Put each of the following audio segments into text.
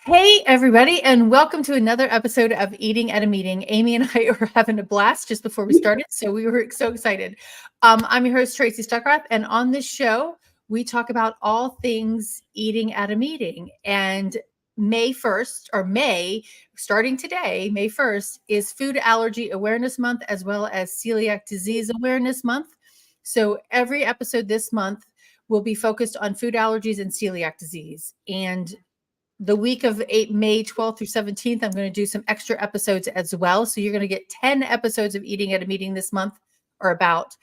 Hey, everybody, and welcome to another episode of Eating at a Meeting. Amy and I are having a blast just before we started, so we were so excited. I'm your host, Tracy Stuckrath, and on this show, we talk about all things eating at a meeting. And May 1st, starting today, May 1st, is Food Allergy Awareness Month, as well as Celiac Disease Awareness Month. So every episode this month will be focused on food allergies and celiac disease. And the week of May 12th through 17th, I'm going to do some extra episodes as well. So you're going to get 10 episodes of Eating at a Meeting this month, or about.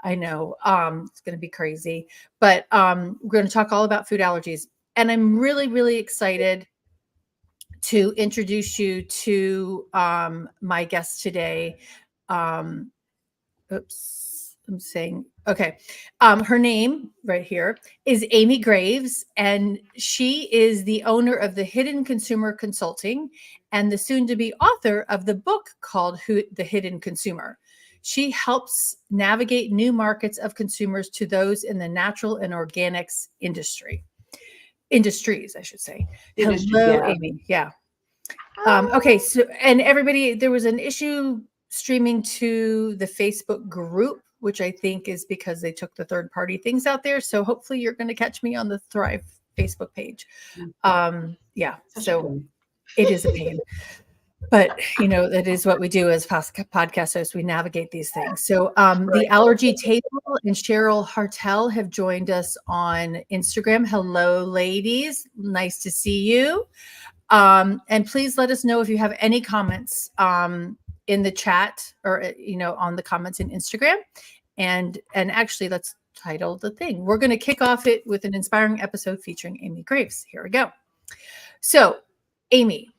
I know it's going to be crazy, but we're going to talk all about food allergies. And I'm really, really excited to introduce you to my guest today. I'm saying, okay. Her name right here is Amy Graves, and she is the owner of the Hidden Consumer Consulting and the soon to be author of the book called The Hidden Consumer. She helps navigate new markets of consumers to those in the natural and organics industries, I should say. Hello, Yeah. Amy. Yeah. Okay. So, and everybody, there was an issue streaming to the Facebook group, which I think is because they took the third party things out there. So hopefully you're going to catch me on the Thrive Facebook page. Yeah. So it is a pain. But, that is what we do as podcast hosts. We navigate these things. So the Allergy Table and Cheryl Hartel have joined us on Instagram. Hello, ladies. Nice to see you. And please let us know if you have any comments in the chat or, on the comments in Instagram. And actually, let's title the thing. We're going to kick off it with an inspiring episode featuring Amy Graves. Here we go. So, Amy,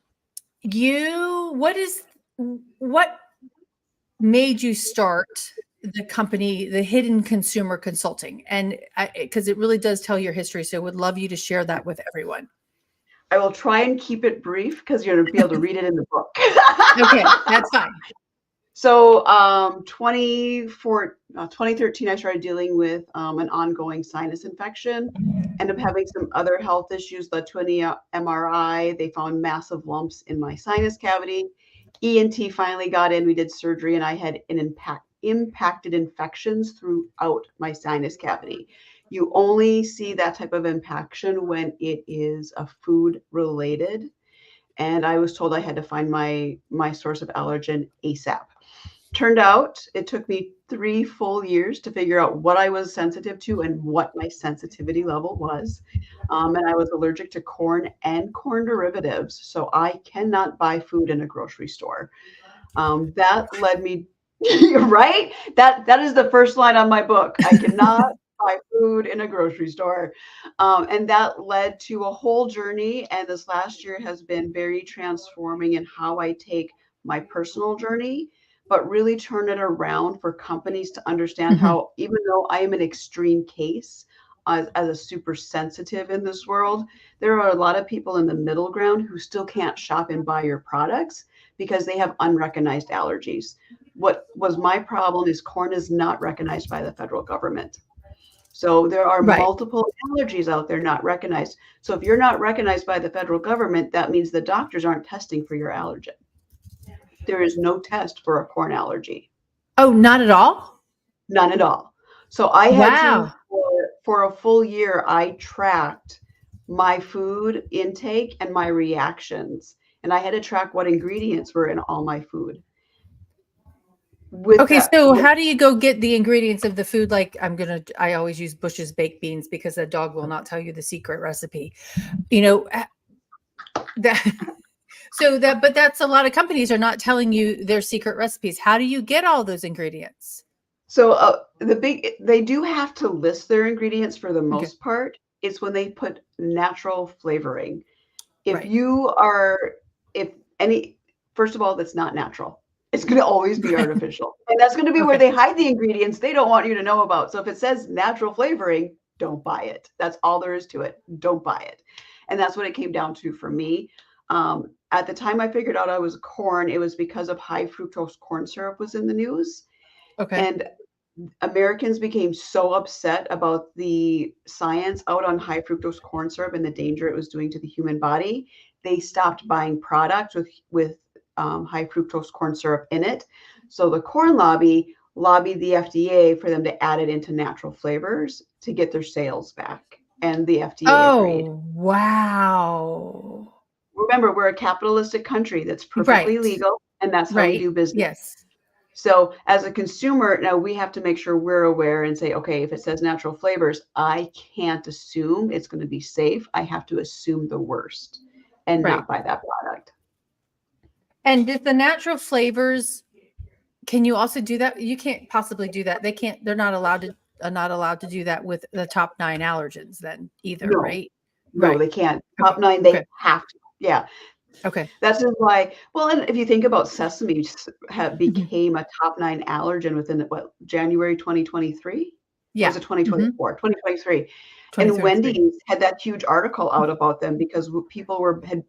what made you start the company, the Hidden Consumer Consulting? And because it really does tell your history. So would love you to share that with everyone. I will try and keep it brief because you're going to be able to read it in the book. Okay, that's fine. So 2013, I started dealing with an ongoing sinus infection. Ended up having some other health issues, led to an MRI. They found massive lumps in my sinus cavity. ENT finally got in. We did surgery, and I had impacted infections throughout my sinus cavity. You only see that type of impaction when it is a food related. And I was told I had to find my source of allergen ASAP. Turned out it took me 3 full years to figure out what I was sensitive to and what my sensitivity level was. And I was allergic to corn and corn derivatives. So I cannot buy food in a grocery store. That led me, right? That is the first line on my book. I cannot buy food in a grocery store. And that led to a whole journey. And this last year has been very transforming in how I take my personal journey, but really turn it around for companies to understand how, even though I am an extreme case as a super sensitive in this world, there are a lot of people in the middle ground who still can't shop and buy your products because they have unrecognized allergies. What was my problem is corn is not recognized by the federal government. So there are multiple allergies out there not recognized. So if you're not recognized by the federal government, that means the doctors aren't testing for your allergen. There is no test for a corn allergy. Oh, not at all? None at all. So I had to, for a full year, I tracked my food intake and my reactions. And I had to track what ingredients were in all my food. So how do you go get the ingredients of the food? Like I always use Bush's baked beans because the dog will not tell you the secret recipe. But that's a lot of companies are not telling you their secret recipes. How do you get all those ingredients? So they do have to list their ingredients for the most part. It's when they put natural flavoring. First of all, that's not natural. It's going to always be artificial. And that's going to be where they hide the ingredients they don't want you to know about. So if it says natural flavoring, don't buy it. That's all there is to it. Don't buy it. And that's what it came down to for me. At the time I figured out I was corn, it was because of high fructose corn syrup was in the news. And Americans became so upset about the science out on high fructose corn syrup and the danger it was doing to the human body. they stopped buying products with high fructose corn syrup in it. So the corn lobby lobbied the FDA for them to add it into natural flavors to get their sales back. And the FDA agreed. Oh, wow. Remember, we're a capitalistic country that's perfectly Right. legal, and that's how we Right. do business. Yes. So as a consumer, now we have to make sure we're aware and say, okay, if it says natural flavors, I can't assume it's going to be safe. I have to assume the worst and Right. not buy that product. And if the natural flavors, can you also do that? You can't possibly do that. They're not allowed to do that with the top 9 allergens then either, No, right? no, Right. they can't. Okay. Top 9, they Okay. have to. Yeah. Okay. That's just why, well, and if you think about sesame Mhm. became a top 9 allergen within what, January 2023? Or was Yeah. it 2024? 2023. And 2023. Wendy's had that huge article out about them because people had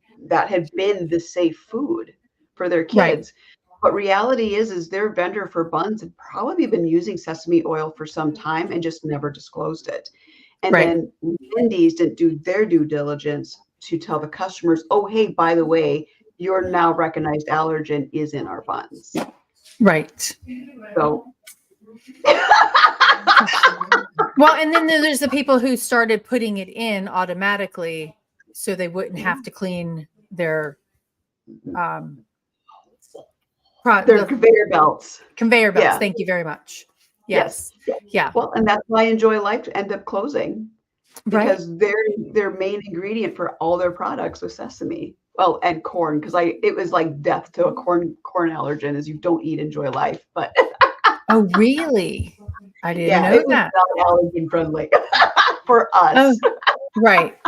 been the safe food for their Right. kids. But reality is their vendor for buns had probably been using sesame oil for some time and just never disclosed it. And Right. then Wendy's didn't do their due diligence to tell the customers, oh, hey, by the way, your now recognized allergen is in our buns. Right. So Well, and then there's the people who started putting it in automatically so they wouldn't have to clean their um they're conveyor belts. conveyor belts. Yeah. Thank you very much. Yes. Yes. Yeah. Well, and that's why Enjoy Life end up closing Right. because their main ingredient for all their products was sesame. Well, and corn, because it was like death to a corn allergen is you don't eat Enjoy Life. But Oh, really? I didn't yeah, know it was that. not allergen friendly for us. Oh, right.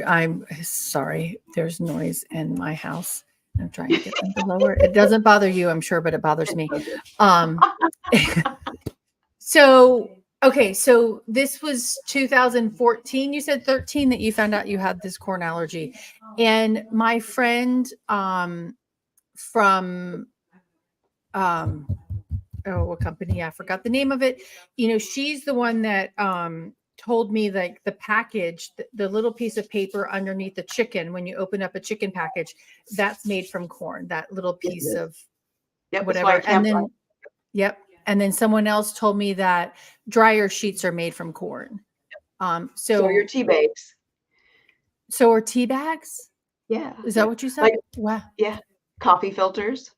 I'm sorry. There's noise in my house. I'm trying to get them to lower. It doesn't bother you, I'm sure, but it bothers me. So, okay. So this was 2014. You said 13 that you found out you had this corn allergy. And my friend from what company? I forgot the name of it. She's the one that told me like the package, the little piece of paper underneath the chicken, when you open up a chicken package, that's made from corn, that little piece of whatever. And then, yep. And then someone else told me that dryer sheets are made from corn. So your tea bags. So are tea bags? Yeah. Is that what you said? Like, wow. Yeah. Coffee filters.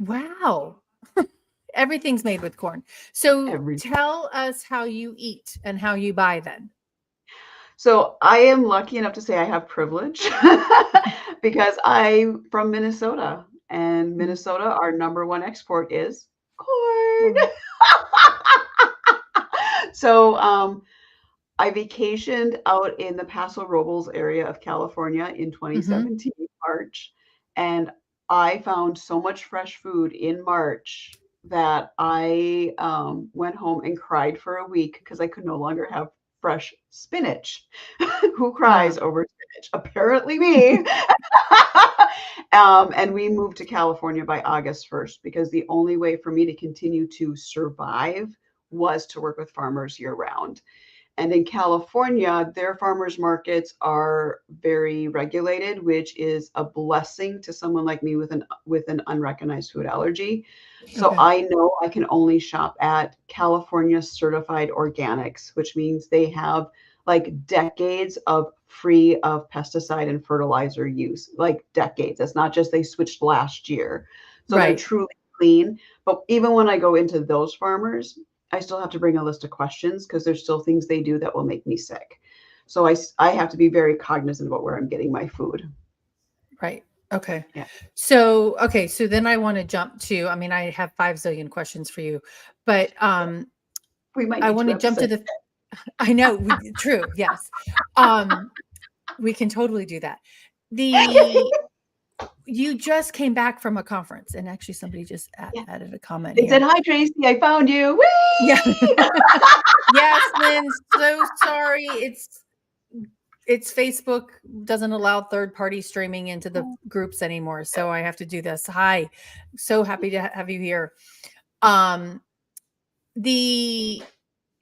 Wow. Everything's made with corn. So tell us how you eat and how you buy then. So I am lucky enough to say I have privilege because I'm from Minnesota, and Minnesota, our number one export is corn. So I vacationed out in the Paso Robles area of California in 2017, March, and I found so much fresh food in March that I went home and cried for a week because I could no longer have fresh spinach. Who cries over spinach? Apparently me. And we moved to California by August 1st because the only way for me to continue to survive was to work with farmers year round. And in California, their farmers markets are very regulated, which is a blessing to someone like me with an unrecognized food allergy. So I know I can only shop at California certified organics, which means they have like decades of free of pesticide and fertilizer use, like decades. It's not just they switched last year. So they're truly clean. But even when I go into those farmers, I still have to bring a list of questions because there's still things they do that will make me sick. So I have to be very cognizant about where I'm getting my food. Right. Okay. Yeah. So then I want to jump to, I have 5 zillion questions for you, but we might I want to jump to I know, true. Yes. We can totally do that. You just came back from a conference, and actually somebody just added a comment. They said, "Hi, Tracy, I found you." Whee! Yeah. Yes, Lynn. So sorry. It's Facebook doesn't allow third-party streaming into the groups anymore, so I have to do this. Hi, so happy to have you here.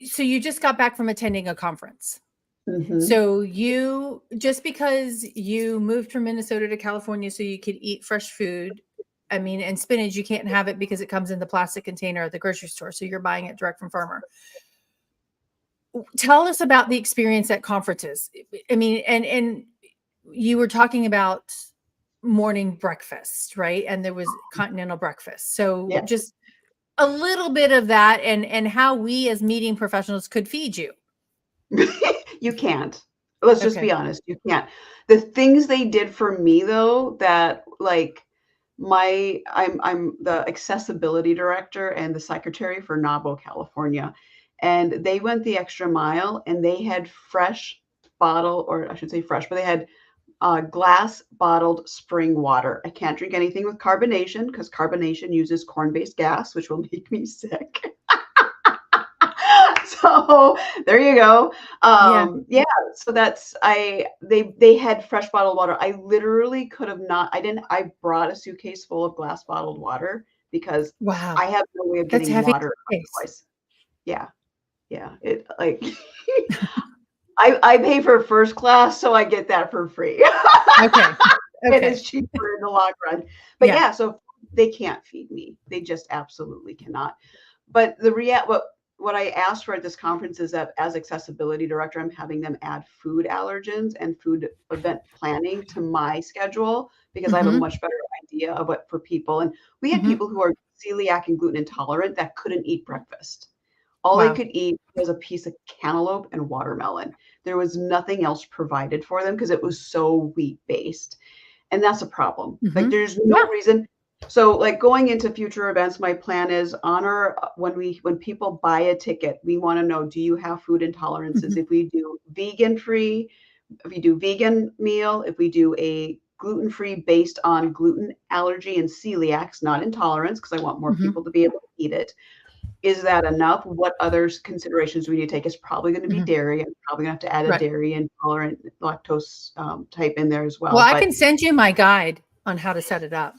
So you just got back from attending a conference. Mhm. So you, just because you moved from Minnesota to California so you could eat fresh food, I mean, and spinach, you can't have it because it comes in the plastic container at the grocery store. So you're buying it direct from farmer. Tell us about the experience at conferences. I mean, and you were talking about morning breakfast, right? And there was continental breakfast. So Yes. just a little bit of that, and how we as meeting professionals could feed you. You can't. Let's just Okay. be honest, you can't. The things they did for me though, that like I'm the accessibility director and the secretary for NAWBO California, and they went the extra mile and they had fresh bottle, or I should say fresh, but they had glass bottled spring water. I can't drink anything with carbonation because carbonation uses corn-based gas, which will make me sick. So there you go. Yeah. Yeah, so they had fresh bottled water. I literally could have not, I brought a suitcase full of glass bottled water because Wow. I have no way of That's getting heavy. water Case. otherwise. Yeah. Yeah. It like I pay for first class, so I get that for free. Okay. It Okay. is cheaper in the long run. But Yeah. yeah, so they can't feed me. They just absolutely cannot. But what I asked for at this conference is that as accessibility director, I'm having them add food allergens and food event planning to my schedule because I have a Mm-hmm. much better idea of what for people. And we had Mm-hmm. people who are celiac and gluten intolerant that couldn't eat breakfast. All they Wow. could eat was a piece of cantaloupe and watermelon. There was nothing else provided for them because it was so wheat based. And that's a problem. Like Mm-hmm. there's no Yeah. reason. So like going into future events, my plan is on our when people buy a ticket, we want to know, do you have food intolerances? Mm-hmm. If we do vegan free, if we do vegan meal, if we do a gluten free based on gluten allergy and celiacs, not intolerance, because I want more Mm-hmm. people to be able to eat it. Is that enough? What other considerations we need to take? Is probably going to be Mm-hmm. dairy. I'm probably going to have to add a Right. dairy intolerant lactose type in there as Well, well. I But can send you my guide on how to set it up.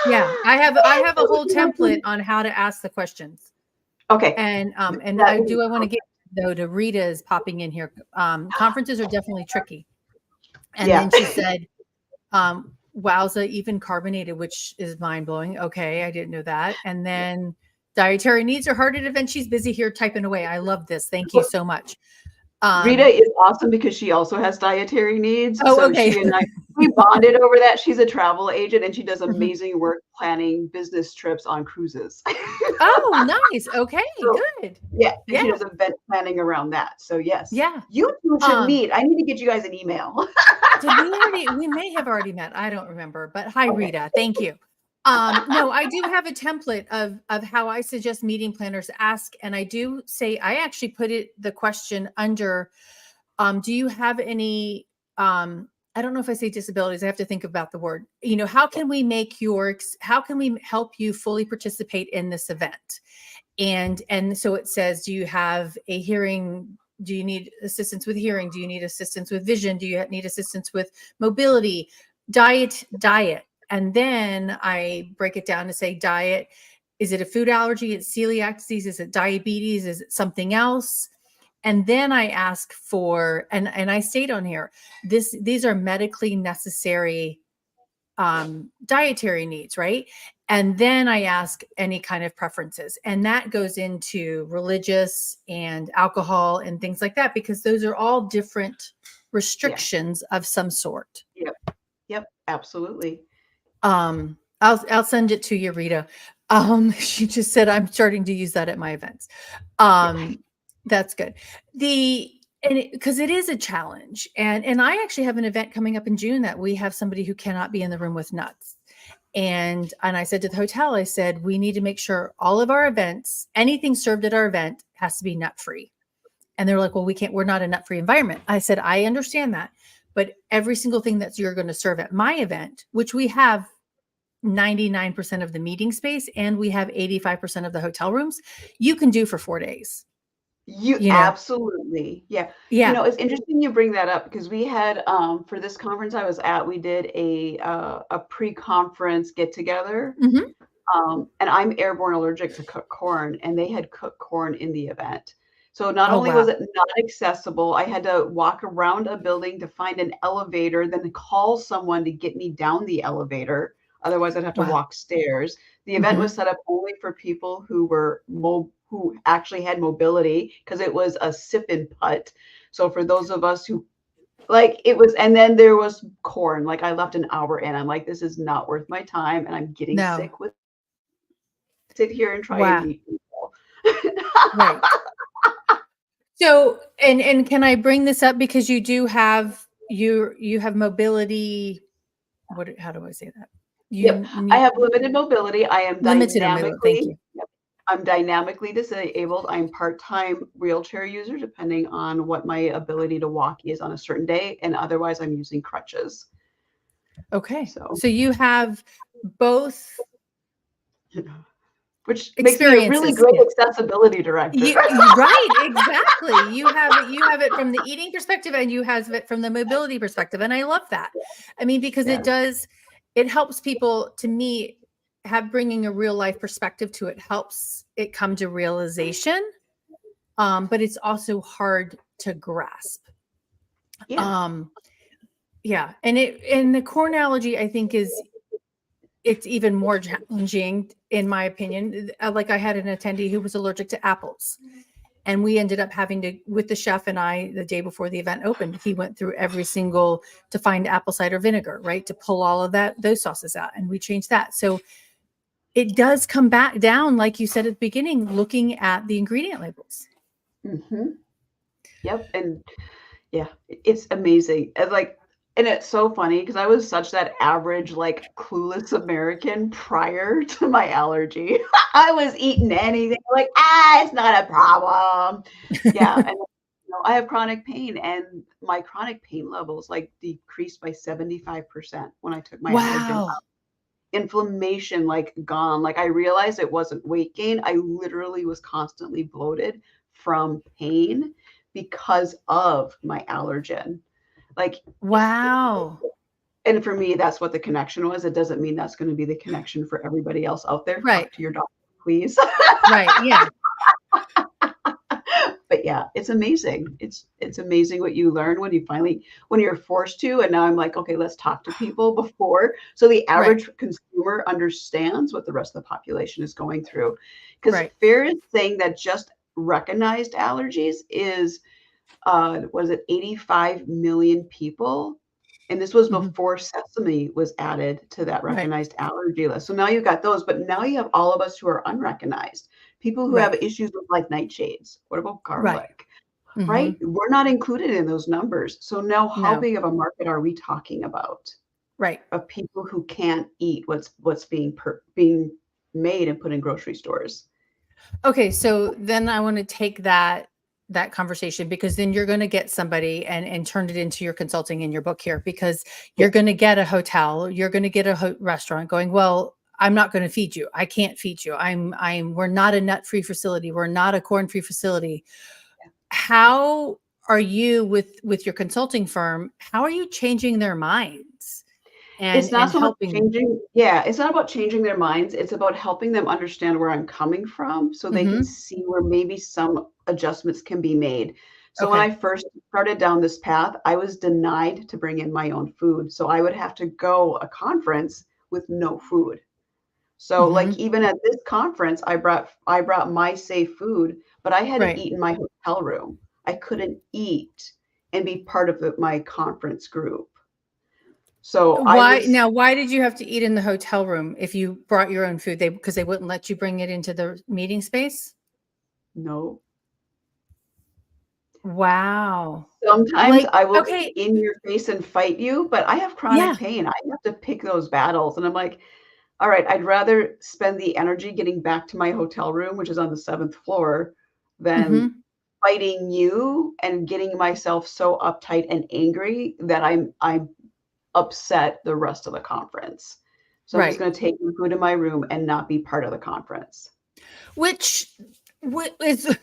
Yeah, I have a whole template on how to ask the questions. okay, And that I would be do, I want to perfect. get, though, to Rita is popping in here. Conferences are definitely tricky. And Yeah. then she said, wowza, even carbonated, which is mind blowing. Okay, I didn't know that. And then dietary needs are hard at events. She's busy here typing away. I love this. Thank you so much. Rita is awesome because she also has dietary needs. Oh, So okay. she and I, we bonded over that. She's a travel agent and she does Mhm. amazing work planning business trips on cruises. Oh, nice. Okay, So good. yeah, and Yeah, she does event planning around that. So yes, yeah. you two should Um, meet. I need to get you guys an email. Did we already? We may have already met. I don't remember. But hi, Okay. Rita. Thank you. No, I do have a template of how I suggest meeting planners ask, and I do say I actually put the question under. Do you have any? I don't know if I say disabilities. I have to think about the word. How can we make how can we help you fully participate in this event? And so it says, do you have a hearing? Do you need assistance with hearing? Do you need assistance with vision? Do you need assistance with mobility? Diet. And then I break it down to say diet. Is it a food allergy? It's celiac disease? Is it diabetes? Is it something else? And then I ask for, and I state on here, these are medically necessary dietary needs, right? And then I ask any kind of preferences. And that goes into religious and alcohol and things like that, because those are all different Yeah. restrictions of some sort. Yep. Yep. Absolutely. I'll send it to you, Rita. She just said I'm starting to use that at my events. Yeah. That's good. Because it is a challenge, and I actually have an event coming up in June that we have somebody who cannot be in the room with nuts. And I said to the hotel, I said, we need to make sure all of our events, anything served at our event has to be nut free. And they're like, well, we're not a nut free environment. I said, I understand that. But every single thing that you're going to serve at my event, which we have 99% of the meeting space and we have 85% of the hotel rooms, you can do for 4 days. You You know, absolutely. Yeah. yeah. It's interesting you bring that up because we had for this conference I was at, we did a pre-conference get together. Hmm. And I'm airborne allergic to cooked corn, and they had cooked corn in the event. So not Oh, only was wow. it not accessible, I had to walk around a building to find an elevator, then call someone to get me down the elevator. Otherwise, I'd have to Wow. walk stairs. The event Mhm. was set up only for people who were who actually had mobility because it was a sip and putt. So for those of us who like it was, and then there was corn. Like I left an hour in. I'm like, this is not worth my time, and I'm getting No. sick with sit here and try and Wow. meet people. Right. So, and can I bring this up because you do have you have mobility. How do I say that? Yep. You I need have limited mobility. limited mobility. Thank you. Yep, I'm dynamically disabled. I'm part-time wheelchair user, depending on what my ability to walk is on a certain day, and otherwise I'm using crutches. Okay. So, So you have both which makes me a really experiences. great Yeah. accessibility director. Right, exactly. You have it from the eating perspective and you have it from the mobility perspective. And I love that. I mean, because Yeah. it helps people to me have bringing a real life perspective to it helps it come to realization. But it's also hard to grasp. Yeah. Um, yeah. And the core analogy I think it's even more challenging in my opinion. Like I had an attendee who was allergic to apples. And we ended up having to, with the chef and I, the day before the event opened, he went through every single to find apple cider vinegar, right? To pull all of those sauces out. And we changed that. So it does come back down, like you said at the beginning, looking at the ingredient labels. Mhm. Yep, and yeah, it's amazing. And like, and it's so funny because I was such that average, like clueless American prior to my allergy. I was eating anything like, it's not a problem. Yeah, and I have chronic pain, and my chronic pain levels like decreased by 75% when I took my allergen Wow. out. Inflammation like gone. Like I realized it wasn't weight gain. I literally was constantly bloated from pain because of my allergen. Like, Wow. and for me, that's what the connection was. It doesn't mean that's going to be the connection for everybody else out there. Right. Talk to your doctor, please. Right. Yeah. But yeah, it's amazing. It's amazing what you learn when you're forced to. And now I'm like, okay, let's talk to people before. So the Right. average consumer understands what the rest of the population is going through. Because Right. FAIR is saying that just recognized allergies is was it 85 million people? And this was Mhm. before sesame was added to that Right. recognized allergy list. So now you've got those, but now you have all of us who are unrecognized. People who Right. have issues with like nightshades. What about Right. garlic? Hmm. Right? We're not included in those numbers. So now how No. big of a market are we talking about Right. of people who can't eat what's being made and put in grocery stores? Okay, so then I want to take that conversation because then you're going to get somebody and turn it into your consulting in your book here because Yeah. you're going to get a hotel, you're going to get a restaurant going, well, I'm not going to feed you. I can't feed you. We're not a nut-free facility. We're not a corn-free facility. How are you with your consulting firm? How are you changing their minds It's not and so much helping? changing yeah, it's not about changing their minds, it's about helping them understand where I'm coming from so they can Hmm. see where maybe some adjustments can be made. So when Okay. I first started down this path, I was denied to bring in my own food. So I would have to go a conference with no food. So like Hmm. even at this conference, I brought my safe food, but I had to Right. eat in my hotel room. I couldn't eat and be part of my conference group. So I was Why did you have to eat in the hotel room if you brought your own food? Because they wouldn't let you bring it into the meeting space? no. Wow. Sometimes Like, I will be okay, in your face and fight you, but I have chronic yeah. pain. I have to pick those battles, and I'm like, "All right, I'd rather spend the energy getting back to my hotel room, which is on the 7th floor, than Mhm. fighting you and getting myself so uptight and angry that I'm upset the rest of the conference. So I'm just Right. gonna take the food in my room and not be part of the conference." Which is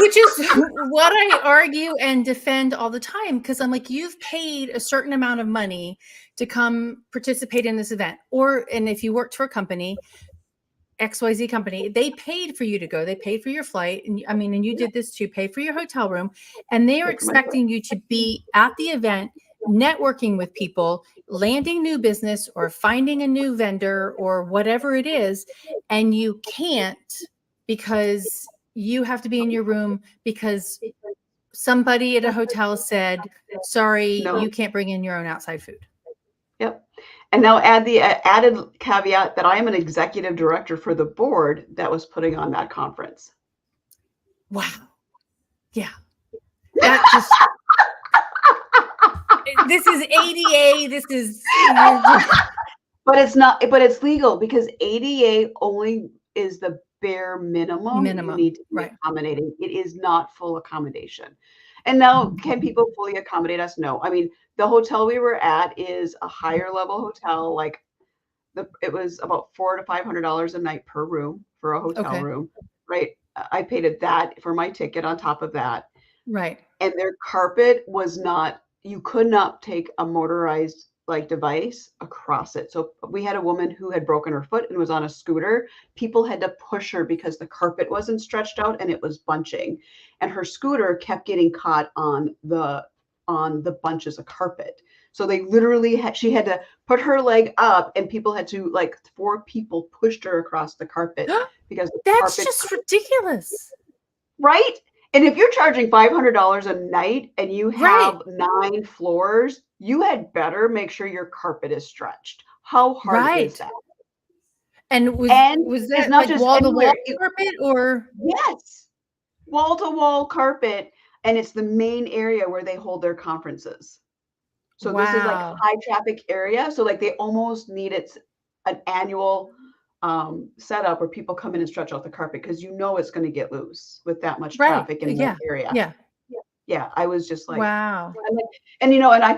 which is what I argue and defend all the time because I'm like, you've paid a certain amount of money to come participate in this event. And if you worked for a company, XYZ company, they paid for you to go. They paid for your flight. And I mean, and you did this too, pay for your hotel room. And they are Pay for my flight. expecting you to be at the event, networking with people, landing new business or finding a new vendor or whatever it is. And you can't because you have to be in your room because somebody at a hotel said, sorry, No. you can't bring in your own outside food. Yep. And now add the added caveat that I am an executive director for the board that was putting on that conference. Wow. Yeah. That just this is ADA. This is but it's not, but it's legal because ADA only is the bare minimum. You need to be accommodating. It is not full accommodation. And now, can people fully accommodate us? No. I mean, the hotel we were at is a higher level hotel. Like it was about $400 to $500 a night per room for a hotel room, right? I paid that for my ticket on top of that. Right. And their carpet was not, you could not take a motorized like device across it. So we had a woman who had broken her foot and was on a scooter. People had to push her because the carpet wasn't stretched out and it was bunching. And her scooter kept getting caught on the bunches of carpet. So they literally she had to put her leg up and people had to, like 4 people pushed her across the carpet because that's just ridiculous. Right? And if you're charging $500 a night and you have 9 floors, you had better make sure your carpet is stretched. How hard is that? And was that not like just wall-to-wall carpet or? Yes, wall-to-wall carpet. And it's the main area where they hold their conferences. So this is like high traffic area. So like they almost need an annual setup where people come in and stretch out the carpet because it's going to get loose with that much traffic in that area. Yeah. I was just like, wow. And and I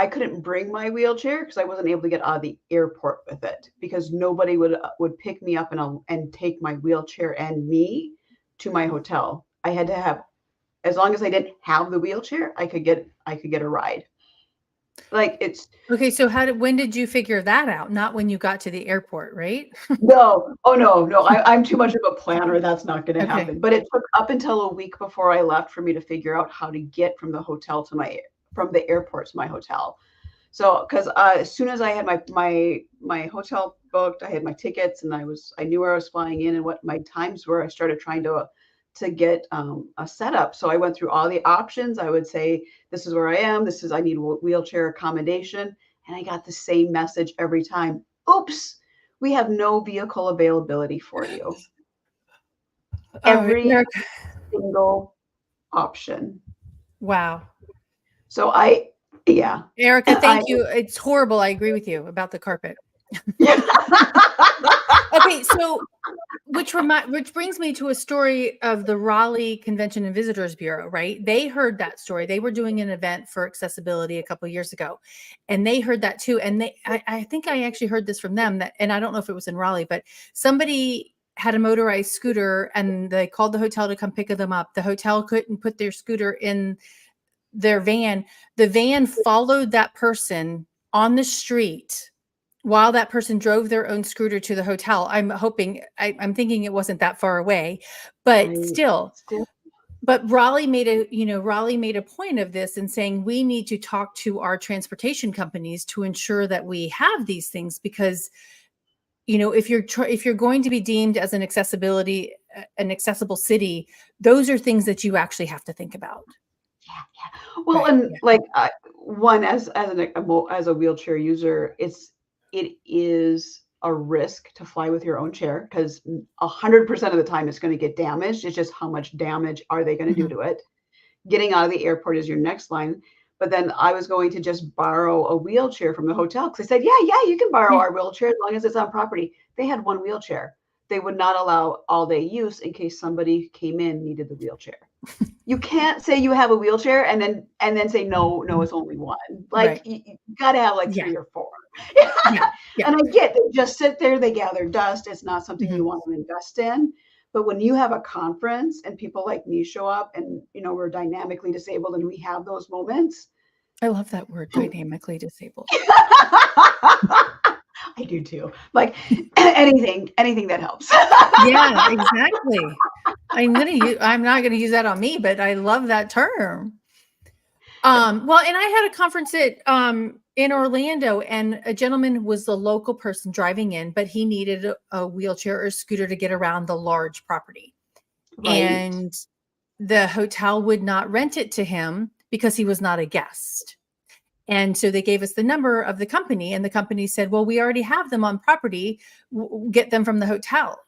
couldn't bring my wheelchair because I wasn't able to get out of the airport with it because nobody would pick me up and take my wheelchair and me to my hotel. I had to have, as long as I didn't have the wheelchair, I could get a ride. Like it's okay. So when did you figure that out? Not when you got to the airport, right? No. Oh no. I'm too much of a planner. That's not going to happen. But it took up until a week before I left for me to figure out how to get from the airport to my hotel. So, because as soon as I had my hotel booked, I had my tickets, and I knew where I was flying in and what my times were. I started trying to get a setup. So I went through all the options. I would say, this is where I am. I need wheelchair accommodation. And I got the same message every time. Oops, we have no vehicle availability for you. Every single option. Wow. So Erica, thank you. It's horrible. I agree with you about the carpet. Okay, so which brings me to a story of the Raleigh Convention and Visitors Bureau, right? They heard that story. They were doing an event for accessibility a couple of years ago, and they heard that too. And I think I actually heard this from them, and I don't know if it was in Raleigh, but somebody had a motorized scooter and they called the hotel to come pick them up. The hotel couldn't put their scooter in their van. The van followed that person on the street while that person drove their own scooter to the hotel. I'm thinking it wasn't that far away, but still. But Raleigh made a point of this and saying we need to talk to our transportation companies to ensure that we have these things because, if you're going to be deemed as an accessible city, those are things that you actually have to think about. Yeah. Well, one as a wheelchair user, it is a risk to fly with your own chair because 100% of the time it's going to get damaged. It's just how much damage are they going to do to it? Getting out of the airport is your next line. But then I was going to just borrow a wheelchair from the hotel because I said, yeah, you can borrow our wheelchair as long as it's on property. They had one wheelchair. They would not allow all-day use in case somebody came in needed the wheelchair. You can't say you have a wheelchair and then say no, it's only one. Like you got to have like 3 or 4. And I get they just sit there, they gather dust. It's not something you want to invest in. But when you have a conference and people like me show up and we're dynamically disabled and we have those moments. I love that word, dynamically disabled. I do too. Like anything that helps. Yeah, exactly. I'm not gonna use that on me, but I love that term. Well, and I had a conference in Orlando, and a gentleman was the local person driving in, but he needed a wheelchair or a scooter to get around the large property. Right. And the hotel would not rent it to him because he was not a guest. And so they gave us the number of the company, and the company said, well, we already have them on property. Get them from the hotel.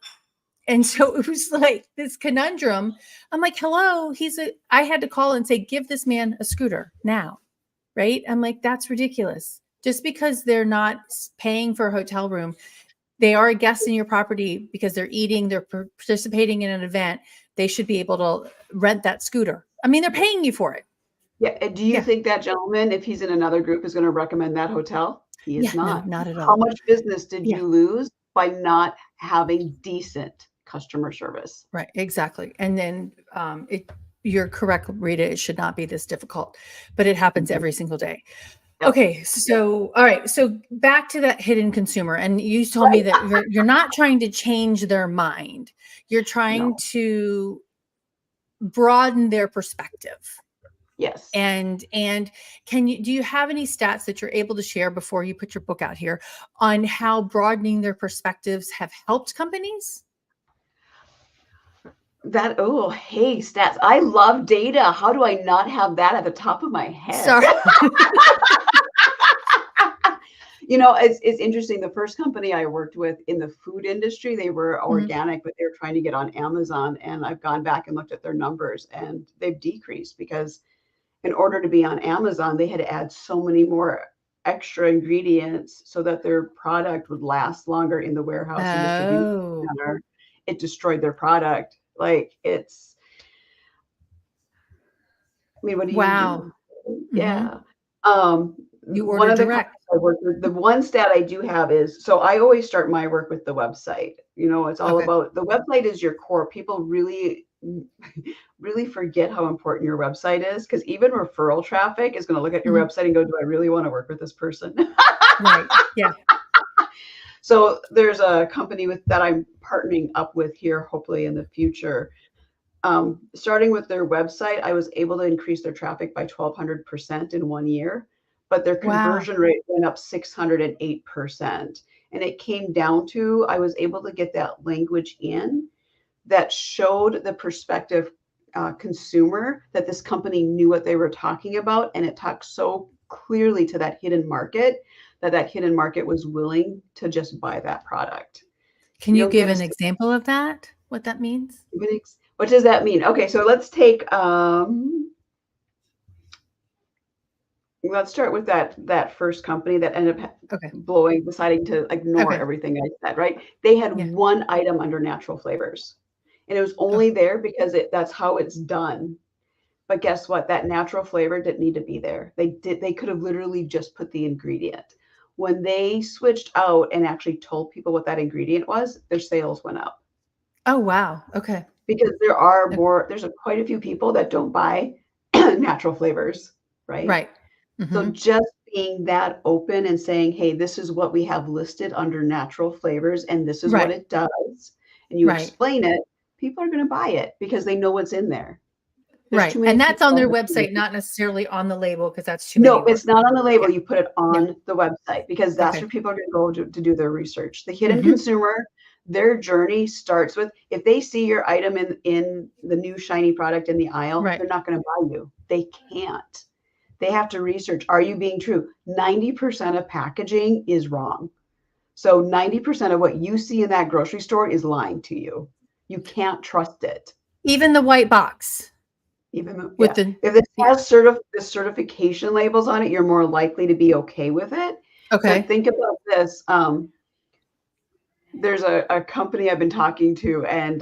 And so it was like this conundrum. I'm like, hello, I had to call and say, give this man a scooter now. Right. I'm like, that's ridiculous. Just because they're not paying for a hotel room, they are a guest in your property because they're eating, they're participating in an event. They should be able to rent that scooter. I mean, they're paying you for it. Yeah. And do you Yeah. think that gentleman, if he's in another group, is going to recommend that hotel? He is Yeah. No, not. not at How all. much business did Yeah. you lose by not having decent customer service? Right. Exactly. And then you're correct, Rita. It should not be this difficult, but it happens every single day. Yep. Okay. So, all right. So back to that hidden consumer. And you told me that you're not trying to change their mind. You're trying to broaden their perspective. Yes. And do you have any stats that you're able to share before you put your book out here on how broadening their perspectives have helped companies? Hey, stats. I love data. How do I not have that at the top of my head? Sorry. It's interesting. The first company I worked with in the food industry, they were organic, but they were trying to get on Amazon. And I've gone back and looked at their numbers, and they've decreased because in order to be on Amazon, they had to add so many more extra ingredients so that their product would last longer in the warehouse and distribution center. It destroyed their product. What do you do? Yeah. You One order of the direct. companies I work with, the one stat I do have is, so I always start my work with the website. It's all about, the website is your core. People really, really forget how important your website is, because even referral traffic is going to look at your website and go, do I really want to work with this person? Right. Yeah. So there's a company that I'm partnering up with here, hopefully in the future. Starting with their website, I was able to increase their traffic by 1,200% in 1 year, but their conversion rate went up 608%. And it came down to, I was able to get that language in that showed the prospective consumer that this company knew what they were talking about. And it talked so clearly to that hidden market that hidden market was willing to just buy that product. Can you give an example of that? What that means? What does that mean? Okay, so let's take let's start with that first company that ended up deciding to ignore everything I said, right? They had one item under natural flavors, and it was only there because that's how it's done. But guess what? That natural flavor didn't need to be there. They could have literally just put the ingredient. When they switched out and actually told people what that ingredient was, their sales went up. Oh, wow. Okay. Because there's quite a few people that don't buy natural flavors, right? Right. So just being that open and saying, hey, this is what we have listed under natural flavors, and this is what it does, and you explain it, people are going to buy it because they know what's in there. Right. And that's on their website, not necessarily on the label, because that's too many words. It's not on the label. You put it on the website because that's where people are going to go to do their research. The hidden consumer, their journey starts with, if they see your item in the new shiny product in the aisle, they're not going to buy you. They can't. They have to research. Are you being true? 90% of packaging is wrong. So 90% of what you see in that grocery store is lying to you. You can't trust it. Even the white box. If it has the certification labels on it, you're more likely to be okay with it. Okay. So think about this. There's a company I've been talking to, and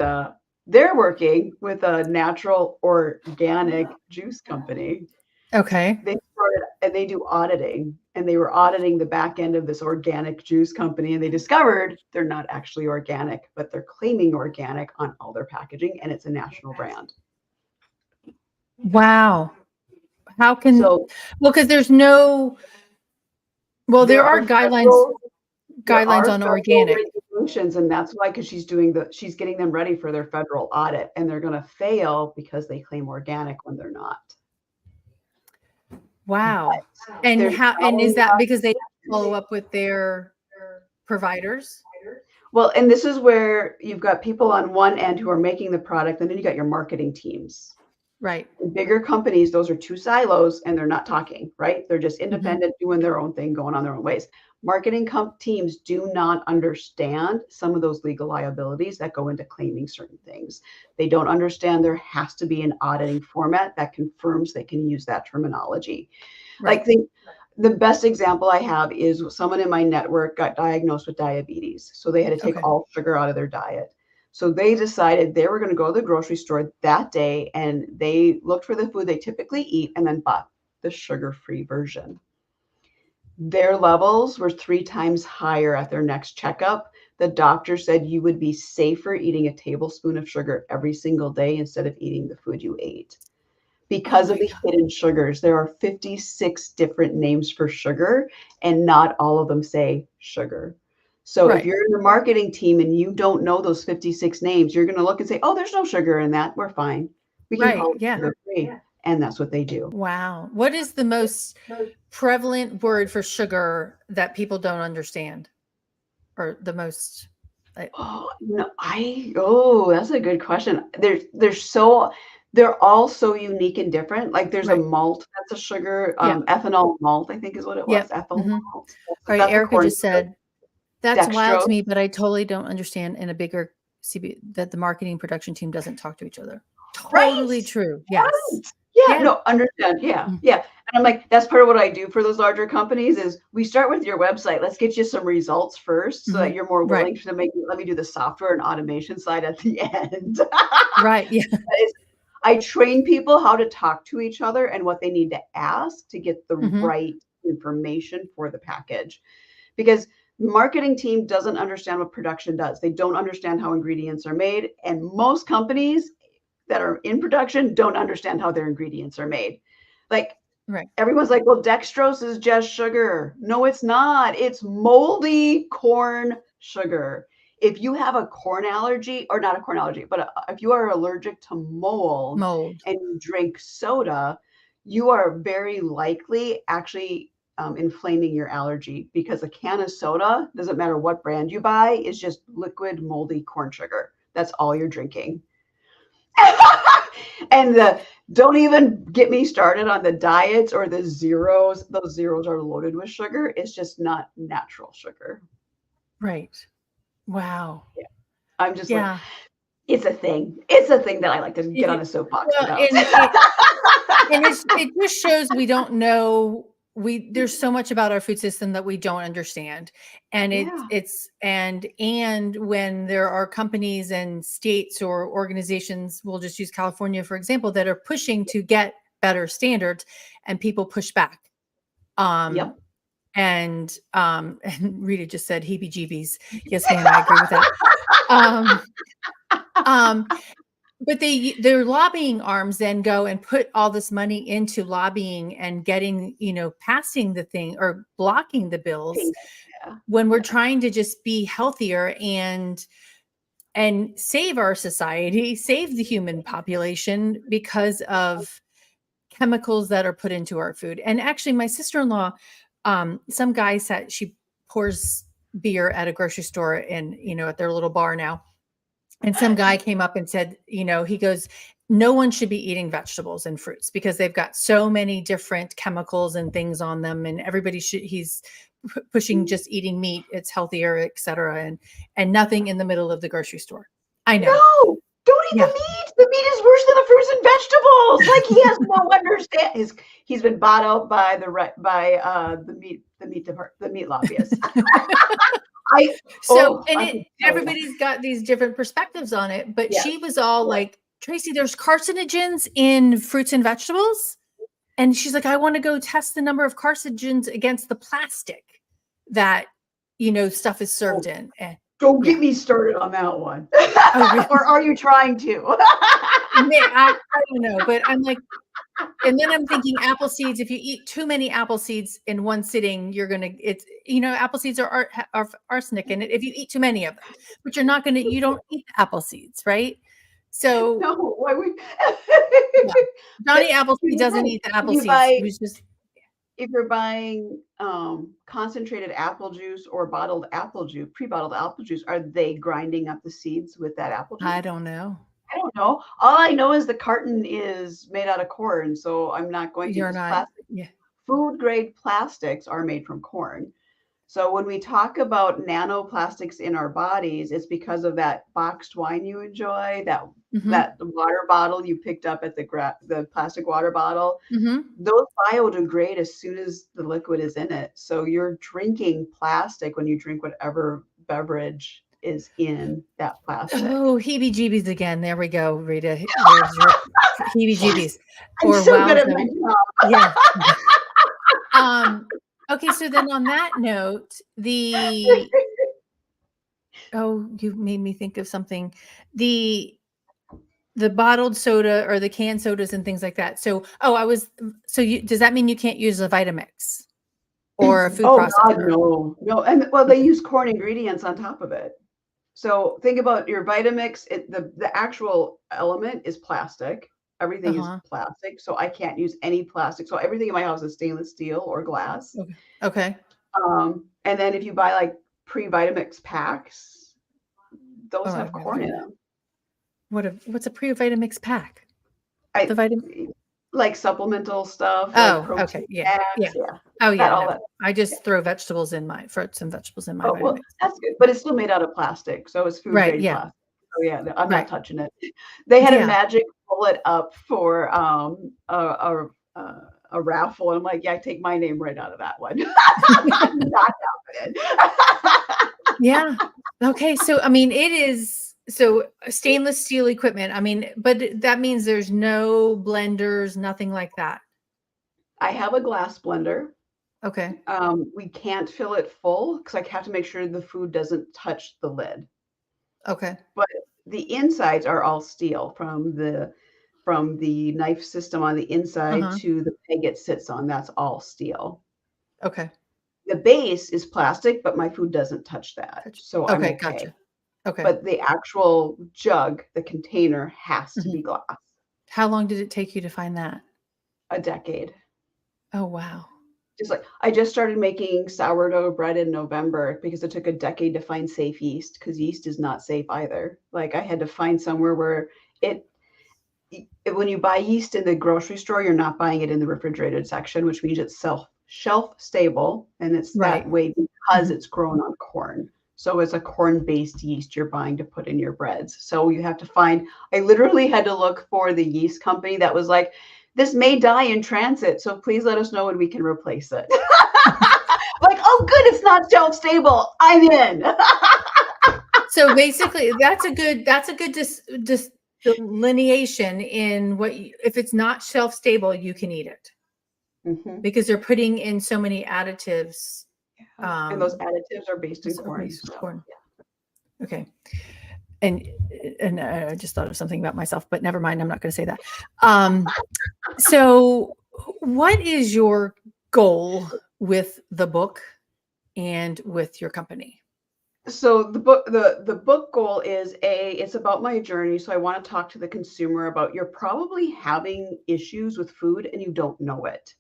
they're working with a natural organic juice company. Okay. They started, and they do auditing, and they were auditing the back end of this organic juice company, and they discovered they're not actually organic, but they're claiming organic on all their packaging, and it's a national brand. Wow. How can, because there are guidelines. guidelines on federal organic. regulations, and that's why, because she's getting them ready for their federal audit, and they're going to fail because they claim organic when they're not. Wow. But And there's and is probably that not- because they follow up with their providers? Well, and this is where you've got people on one end who are making the product, and then you got your marketing teams. Right. In bigger companies, those are two silos, and they're not talking, right? They're just independent, doing their own thing, going on their own ways. Marketing teams do not understand some of those legal liabilities that go into claiming certain things. They don't understand there has to be an auditing format that confirms they can use that terminology. Right. Like the best example I have is someone in my network got diagnosed with diabetes. So they had to take Okay. all sugar out of their diet. So they decided they were going to go to the grocery store that day, and they looked for the food they typically eat and then bought the sugar-free version. Their levels were 3 times higher at their next checkup. The doctor said you would be safer eating a tablespoon of sugar every single day instead of eating the food you ate. Because of the hidden sugars, there are 56 different names for sugar, and not all of them say sugar. So if you're in the marketing team and you don't know those 56 names, you're going to look and say, oh, there's no sugar in that. We're fine. We can call it sugar-free. And that's what they do. Wow. What is the most prevalent word for sugar that people don't understand? Or the most? That's a good question. They're all so unique and different. Like there's a malt that's a sugar, ethanol malt, I think is what it was. Ethanol malt. All right, Erica just said, that's wild dextrose. to me, but I totally don't understand in a bigger CB that the marketing production team doesn't talk to each other. Totally true. Yes. Yeah, no, understand. Yeah. And I'm like, that's part of what I do for those larger companies is we start with your website. Let's get you some results first so that you're more willing to let me do the software and automation side at the end. Right. Yeah. I train people how to talk to each other and what they need to ask to get the right information for the package. Because marketing team doesn't understand what production does. They don't understand how ingredients are made. And most companies that are in production don't understand how their ingredients are made. Like everyone's like, well, dextrose is just sugar. No, it's not. It's moldy corn sugar. If you have a corn allergy, or not a corn allergy, but if you are allergic to mold and you drink soda, you are very likely actually inflaming your allergy, because a can of soda, doesn't matter what brand you buy, is just liquid moldy corn sugar. That's all you're drinking. And don't even get me started on the diets or the zeros. Those zeros are loaded with sugar. It's just not natural sugar. Right. Wow. Yeah. I'm just like, it's a thing. It's a thing that I like to get on a soapbox about. And it just shows we don't know. There's so much about our food system that we don't understand. And and when there are companies and states or organizations, we'll just use California, for example, that are pushing to get better standards, and people push back. And Rita just said heebie-jeebies. Yes, ma'am, I agree with that. But their lobbying arms then go and put all this money into lobbying and getting, passing the thing or blocking the bills when we're trying to just be healthier and save our society, save the human population because of chemicals that are put into our food. And actually, my sister-in-law, some guy said she pours beer at a grocery store and, at their little bar now. And some guy came up and said, he goes, no one should be eating vegetables and fruits because they've got so many different chemicals and things on them. And he's pushing just eating meat. It's healthier, et cetera. And nothing in the middle of the grocery store. I know. No, don't eat the meat. The meat is worse than the fruits and vegetables. Like he has no understanding. He's been bought out by the meat lobbyists. Everybody's got these different perspectives on it, but she was all like, Tracy, there's carcinogens in fruits and vegetables. And she's like, I want to go test the number of carcinogens against the plastic that, stuff is served in. Don't get me started on that one. Or are you trying to? I don't know, but I'm like, And then I'm thinking apple seeds. If you eat too many apple seeds in one sitting, you're gonna. It's apple seeds are arsenic in it if you eat too many of them. But you're not gonna. You don't eat the apple seeds, right? So No, why would yeah, but Johnny Appleseed you're doesn't right. eat the apple If you seeds. He buy was just. if you're buying concentrated apple juice or bottled apple juice, pre-bottled apple juice, are they grinding up the seeds with that apple I juice? don't know. I don't know. All I know is the carton is made out of corn, so I'm not going to You're because not. plastic Yeah. food grade plastics are made from corn. So when we talk about nanoplastics in our bodies, it's because of that boxed wine you enjoy, Mm-hmm. that water bottle you picked up at the plastic water bottle. Mm-hmm. Those biodegrade as soon as the liquid is in it. So you're drinking plastic when you drink whatever beverage is in that plastic. Oh, heebie-jeebies again. There we go, Rita. There's your heebie-jeebies. I'm Or so good at my wowza. job. Yeah. Okay, so then on that note, you made me think of something. The bottled soda or the canned sodas and things like that. So, does that mean you can't use a Vitamix or a food Oh God, processor? no, no. And well, they use corn ingredients on top of it. So think about your Vitamix. The actual element is plastic. Everything is Uh-huh. plastic. So I can't use any plastic. So everything in my house is stainless steel or glass. Okay. Okay. And then if you buy like pre-Vitamix packs, those Oh, have I've never corn in heard that. them. What's a pre-Vitamix pack? I The vitamin. like supplemental stuff, like Oh, okay. protein Yeah. Yeah. packs. Yeah, Oh, that yeah. all No, that. I Yeah. just throw fruits and vegetables in my Oh well, Vitamix. that's good. But it's still made out of plastic, so it's food Right. grade Yeah. plastic. So yeah, I'm not Right. touching it. They had a Yeah. magic bullet up for a raffle, and I'm like, yeah, take my name right out of that one. Not happening. Yeah. Okay. So, I mean, it is stainless steel equipment. I mean, but that means there's no blenders, nothing like that. I have a glass blender. Okay. We can't fill it full because I have to make sure the food doesn't touch the lid. Okay. But the insides are all steel from the knife system on the inside Uh-huh. to the peg it sits on. That's all steel. Okay. The base is plastic, but my food doesn't touch that. So I'm Okay. okay. Gotcha. Okay. But the actual jug, the container has to Mhm. be glass. How long did it take you to find that? A decade. Oh, wow. Just like I just started making sourdough bread in November because it took a decade to find safe yeast because yeast is not safe either. Like I had to find somewhere where it when you buy yeast in the grocery store, you're not buying it in the refrigerated section, which means it's shelf stable, and it's that Right. way because Mhm. it's grown on corn. So it's a corn-based yeast you're buying to put in your breads. So you have to find, I literally had to look for the yeast company that was like, this may die in transit, so please let us know when we can replace it. Like, oh, good, it's not shelf stable. I'm in. So basically, that's a good delineation in if it's not shelf stable, you can eat it Mhm. because they're putting in so many additives. And those additives are based in corn. So, Corn. Okay. And I just thought of something about myself, but never mind. I'm not going to say that. So what is your goal with the book and with your company? so the book goal is it's about my journey. So I want to talk to the consumer about you're probably having issues with food and you don't know it.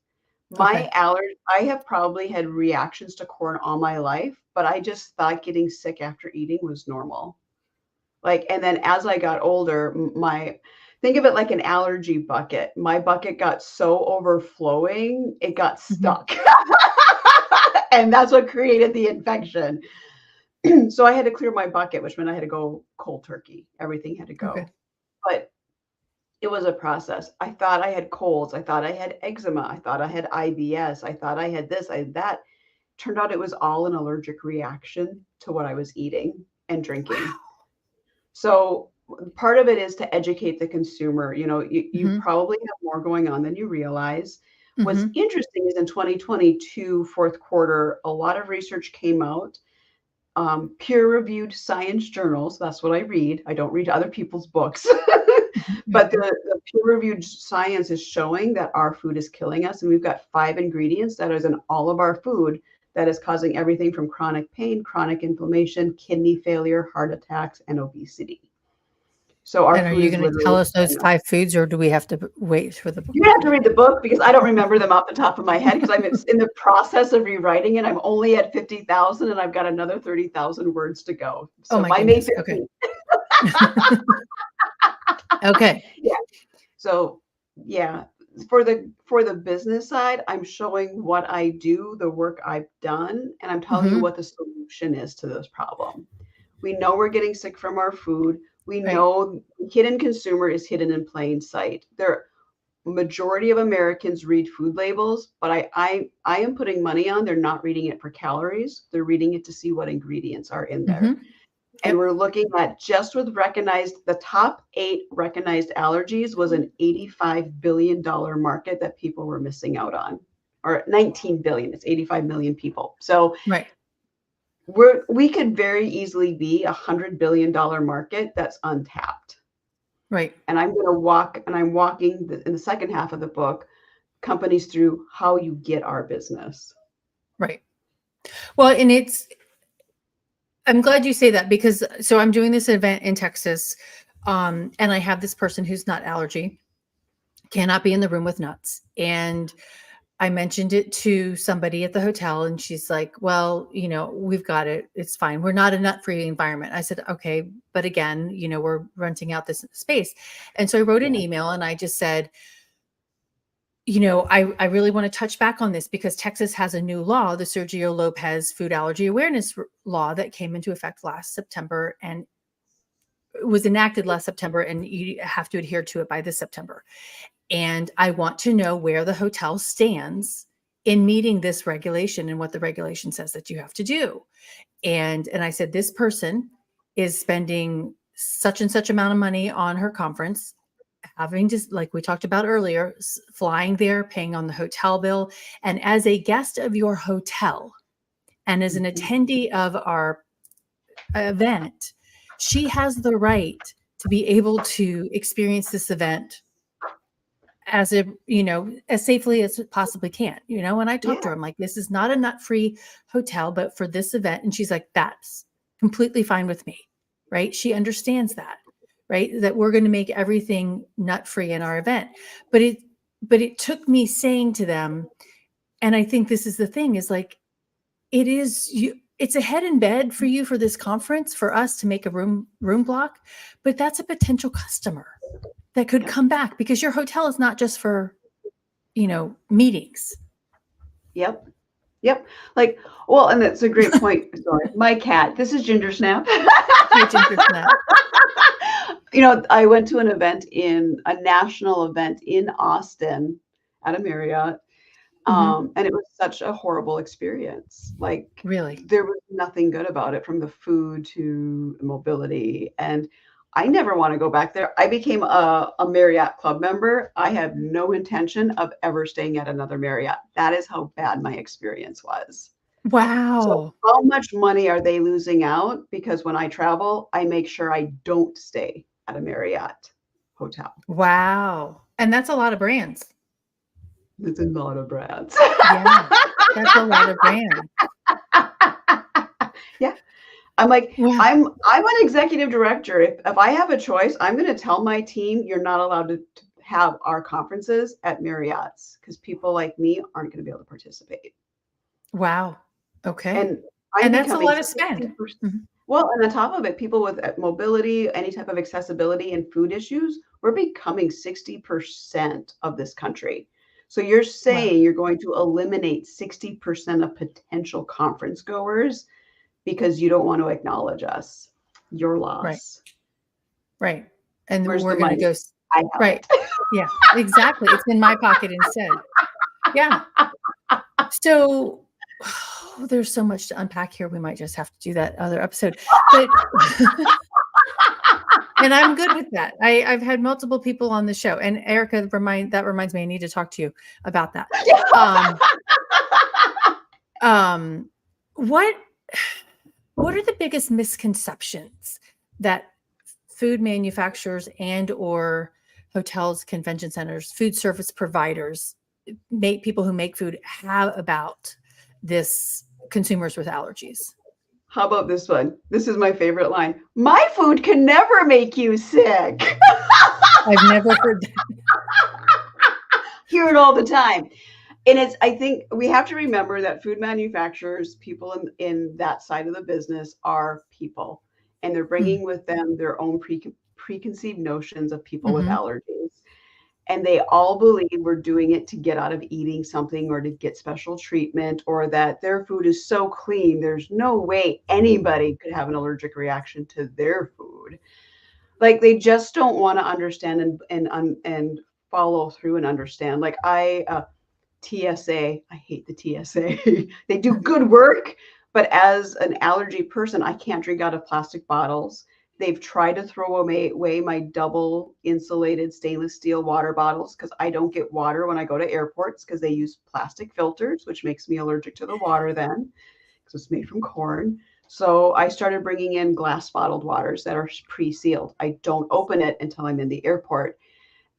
Okay. I have probably had reactions to corn all my life, but I just thought getting sick after eating was normal. Like, and then as I got older, think of it like an allergy bucket. My bucket got so overflowing, it got Mm-hmm. stuck. And that's what created the infection. So I had to clear my bucket, which meant I had to go cold turkey. Everything had to go. Okay. But it was a process. I thought I had colds. I thought I had eczema. I thought I had IBS. I thought I had this, I had that. Turned out it was all an allergic reaction to what I was eating and drinking. Wow. So part of it is to educate the consumer. You know, you Mm-hmm. probably have more going on than you realize. What's Mm-hmm. interesting is in 2022, fourth quarter, a lot of research came out, peer-reviewed science journals. That's what I read. I don't read other people's books. But the peer-reviewed science is showing that our food is killing us, and we've got 5 ingredients that is in all of our food that is causing everything from chronic pain, chronic inflammation, kidney failure, heart attacks, and obesity. So our And are food you is going to tell literally us those killing us. 5 foods, or do we have to wait for the book? You have to read the book because I don't remember them off the top of my head because I'm in the process of rewriting it. I'm only at 50,000 and I've got another 30,000 words to go. So Oh my by May goodness. Okay. 15th. Okay. Yeah. So yeah, for the business side, I'm showing what I do, the work I've done, and I'm telling you Mhm. what the solution is to this problem. We know we're getting sick from our food. We Right. know hidden consumer is hidden in plain sight. Majority of Americans read food labels, but I am putting money on they're not reading it for calories. They're reading it to see what ingredients are in there. Mhm. And Yep. we're looking at just with the top 8 recognized allergies was an $85 billion market that people were missing out on, or 19 billion. It's 85 million people. So Right. we could very easily be $100 billion market that's untapped. Right. And I'm walking in the second half of the book, companies through how you get our business. Right. Well, and I'm glad you say that because so I'm doing this event in Texas, and I have this person who's not allergy, cannot be in the room with nuts. And I mentioned it to somebody at the hotel and she's like, well, we've got it. It's fine. We're not a nut-free environment. I said, okay. But again, we're renting out this space. And so I wrote an email and I just said, I really want to touch back on this because Texas has a new law, the Sergio Lopez Food Allergy Awareness Law that came into effect last September and was enacted last September, and you have to adhere to it by this September. And I want to know where the hotel stands in meeting this regulation and what the regulation says that you have to do. And I said, this person is spending such and such amount of money on her conference, having just like we talked about earlier, flying there, paying on the hotel bill. And as a guest of your hotel and as an attendee of our event, she has the right to be able to experience this event as safely as it possibly can, and I talked to her, I'm like, this is not a nut-free hotel, but for this event. And she's like, that's completely fine with me. Right. She understands that, right. That we're going to make everything nut-free in our event. But it took me saying to them, and I think this is the thing is like, it's a head in bed for you for this conference, for us to make a room block, but that's a potential customer that could come back because your hotel is not just for, meetings. Yep. Like, well, and that's a great point. Sorry, my cat. This is Ginger Snap. Hey, Ginger Snap. I went to a national event in Austin at a Marriott. And it was such a horrible experience. Like, really, there was nothing good about it, from the food to mobility. And I never want to go back there. I became a Marriott Club member. I have no intention of ever staying at another Marriott. That is how bad my experience was. wow. So how much money are they losing out? Because when I travel, I make sure I don't stay at a Marriott hotel. Wow. And that's a lot of brands. It's a lot of brands. Yeah, that's a lot of brands. Yeah. I'm like, wow. I'm an executive director. If I have a choice, I'm going to tell my team, you're not allowed to have our conferences at Marriott's because people like me aren't going to be able to participate. Wow. Okay. And that's a lot of spend. Well, and on top of it, people with mobility, any type of accessibility and food issues, we're becoming 60% of this country. So you're saying you're going to eliminate 60% of potential conference goers because you don't want to acknowledge us. Your loss. Right. And where's we're the going to money? go. Right. Yeah, exactly. It's in my pocket instead. Yeah. So there's so much to unpack here. We might just have to do that other episode. But and I'm good with that. I've had multiple people on the show, and Erica, that reminds me, I need to talk to you about that. What are the biggest misconceptions that food manufacturers and or hotels, convention centers, food service providers, make people who make food have about this consumers with allergies? How about this one? This is my favorite line. My food can never make you sick. I've never heard that. Hear it all the time. And I think we have to remember that food manufacturers, people in that side of the business are people, and they're bringing with them their own preconceived notions of people with allergies. And they all believe we're doing it to get out of eating something or to get special treatment, or that their food is so clean, there's no way anybody could have an allergic reaction to their food. Like, they just don't want to understand and follow through and understand. Like TSA, I hate the TSA. They do good work, but as an allergy person, I can't drink out of plastic bottles. They've tried to throw away my double insulated stainless steel water bottles because I don't get water when I go to airports because they use plastic filters, which makes me allergic to the water then because it's made from corn. So I started bringing in glass bottled waters that are pre-sealed. I don't open it until I'm in the airport.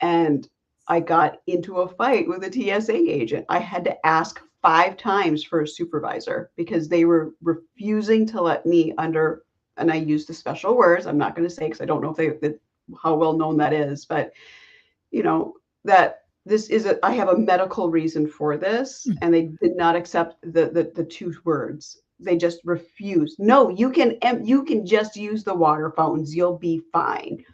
And I got into a fight with a TSA agent. I had to ask 5 times for a supervisor because they were refusing to let me under, and I use the special words, I'm not going to say because I don't know if how well known that is, but that this is I have a medical reason for this, and they did not accept the 2 words. They just refused. No, you can just use the water fountains. You'll be fine.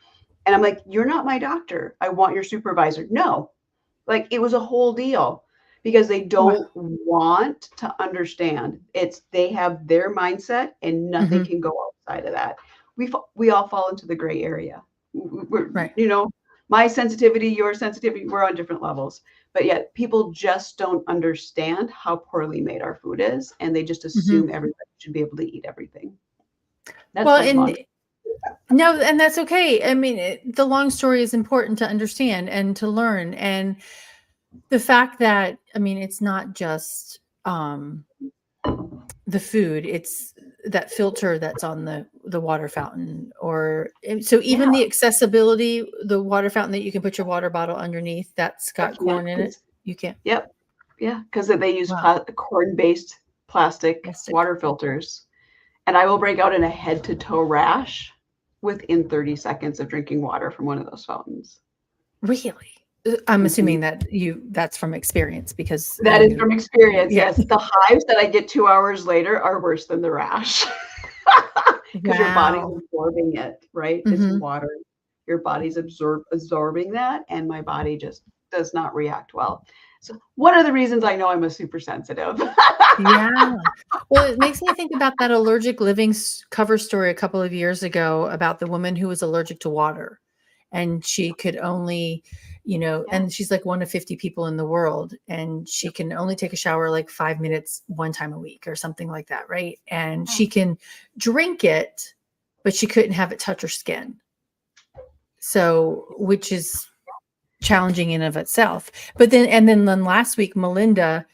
And I'm like, you're not my doctor. I want your supervisor. No, like, it was a whole deal because they don't want to understand. They have their mindset and nothing can go outside of that. We all fall into the gray area. My sensitivity, your sensitivity, we're on different levels, but yet people just don't understand how poorly made our food is. And they just assume everybody should be able to eat everything. No, and that's okay. I mean, the long story is important to understand and to learn. And the fact that, I mean, it's not just the food, it's that filter that's on the water fountain, or so even the accessibility, the water fountain that you can put your water bottle underneath, that's got corn in it. You can't. Yep. Yeah. Because they use corn-based plastic water filters. And I will break out in a head to toe rash within 30 seconds of drinking water from one of those fountains. Really? I'm assuming that's from experience, because that is from experience. Yes. The hives that I get 2 hours later are worse than the rash because your body's absorbing it, right? It's water. Your body's absorbing that, and my body just does not react well. So one of the reasons I know I'm a super sensitive. Yeah. Well, it makes me think about that Allergic Living cover story a couple of years ago about the woman who was allergic to water, and she could only, and she's like one of 50 people in the world, and she can only take a shower like 5 minutes one time a week or something like that. Right. And she can drink it, but she couldn't have it touch her skin. So, which is challenging in of itself. But then last week, Melinda,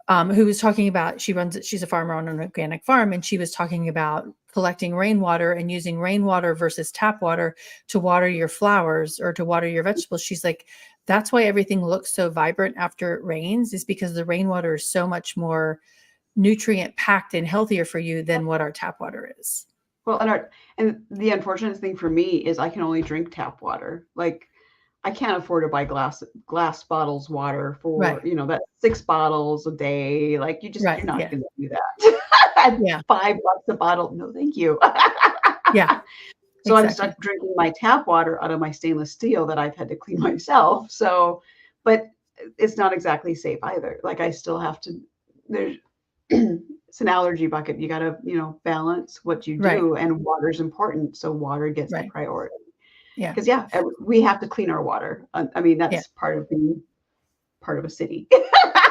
who was talking about, she's a farmer on an organic farm, and she was talking about collecting rainwater and using rainwater versus tap water to water your flowers or to water your vegetables. She's like, that's why everything looks so vibrant after it rains, is because the rainwater is so much more nutrient packed and healthier for you than what our tap water is. Well, and the unfortunate thing for me is I can only drink tap water. Like, I can't afford to buy glass bottles water for, that 6 bottles a day. Like, you're not going to do that. $5 a bottle. No, thank you. So I'm stuck drinking my tap water out of my stainless steel that I've had to clean myself. So, but it's not exactly safe either. Like, I still have to, it's an allergy bucket. You got to, balance what you do, and water's important. So water gets the priority. Yeah. Because we have to clean our water. I mean, that's part of being part of a city.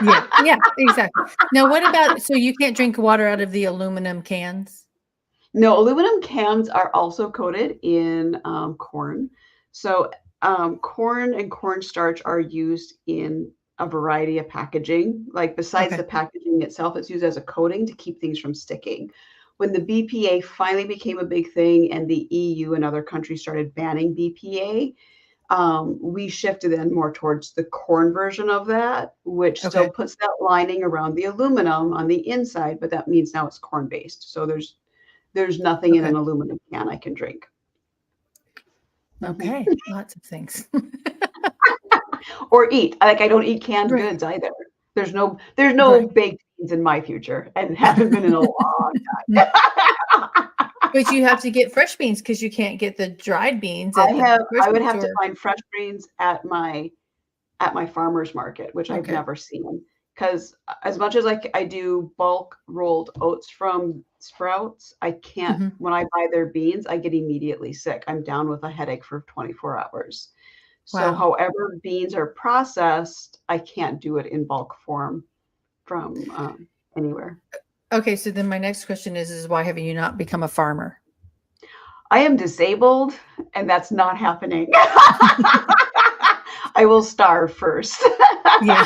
Yeah, exactly. Now, what about, so you can't drink water out of the aluminum cans? No, aluminum cans are also coated in corn. So corn and cornstarch are used in a variety of packaging. Like, besides the packaging itself, it's used as a coating to keep things from sticking. when the BPA finally became a big thing and the EU and other countries started banning BPA, we shifted then more towards the corn version of that, which still Okay. puts that lining around the aluminum on the inside, but that means now it's corn based. So there's nothing in Okay. an aluminum can I can drink. Okay. Lots of things. Or eat. Like I don't eat canned Right. goods either. There's no Right. baked beans in my future and haven't been in a long Mm. time. But you have to get fresh beans because you can't get the dried beans at the I grocery would have to store. find fresh beans at my farmer's market, which I've Okay. never seen. Because as much as I do bulk rolled oats from Sprouts, I can't, Mhm. when I buy their beans, I get immediately sick. I'm down with a headache for 24 hours. So Wow. however beans are processed, I can't do it in bulk form from anywhere. Okay, so then my next question is why have you not become a farmer? I am disabled, and that's not happening. I will starve first. Yeah.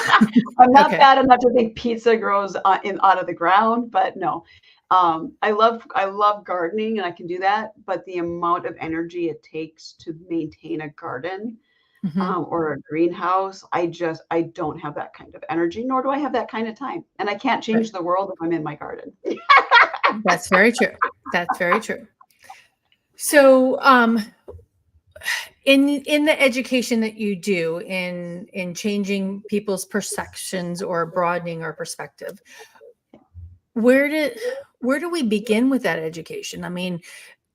I'm not Okay. bad enough to think pizza grows out of the ground, but no. I love gardening, and I can do that. But the amount of energy it takes to maintain a garden Mhm. or a greenhouse, I don't have that kind of energy, nor do I have that kind of time. And I can't Right. change the world if I'm in my garden. That's very true. That's very true. So, in the education that you do in changing people's perceptions or broadening our perspective, where did where do we begin with that education? I mean,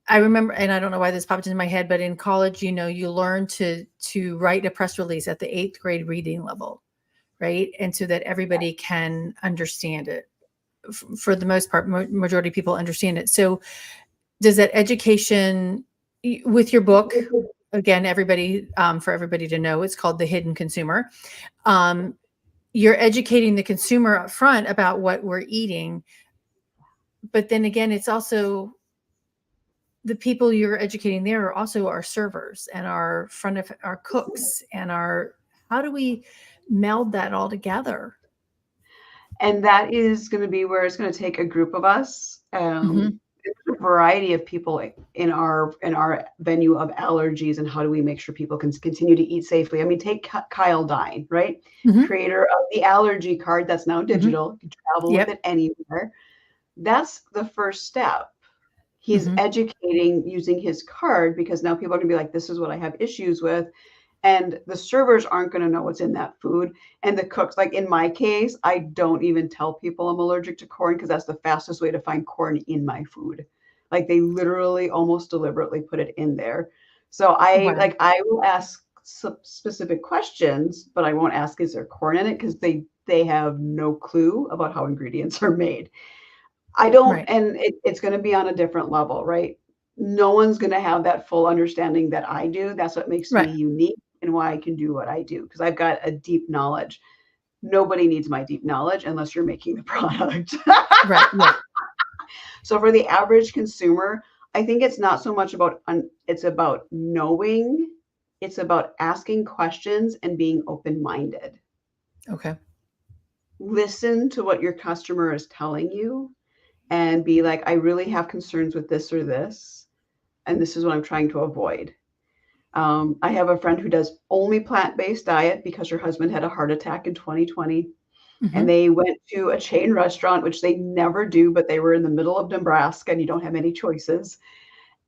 I remember, and I don't know why this popped into my head, but in college, you learn to write a press release at the 8th grade reading level, right? And so that everybody can understand it. For the most part, majority of people understand it. So does that education with your book, again, everybody, for everybody to know, it's called The Hidden Consumer. Um, you're educating the consumer up front about what we're eating. But then again, it's also the people you're educating there are also our servers and our front of our cooks and our, how do we meld that all together? And that is going to be where it's going to take a group of us. Mhm. There's a variety of people in our venue of allergies, and how do we make sure people can continue to eat safely. I mean, take Kyle Dine, right? Mhm. Creator of the allergy card that's now Mhm. digital. You can travel with Yep. it anywhere. That's the first step. He's Mhm. educating using his card, because now people are going to be like, this is what I have issues with. And the servers aren't going to know what's in that food. And the cooks, like in my case, I don't even tell people I'm allergic to corn, because that's the fastest way to find corn in my food. Like they literally almost deliberately put it in there. So Wow. I will ask specific questions, but I won't ask, is there corn in it? Because they have no clue about how ingredients are made. I don't, Right. and it's going to be on a different level, right? No one's going to have that full understanding that I do. That's what makes me Right. unique and why I can do what I do, because I've got a deep knowledge. Nobody needs my deep knowledge unless you're making the product. Right. Yeah. So for the average consumer, I think it's not so much about it's about knowing, it's about asking questions and being open-minded. Okay. Listen to what your customer is telling you and be like, I really have concerns with this or this, and this is what I'm trying to avoid. I have a friend who does only plant-based diet because her husband had a heart attack in 2020, and Mhm. they went to a chain restaurant, which they never do, but they were in the middle of Nebraska, and you don't have any choices.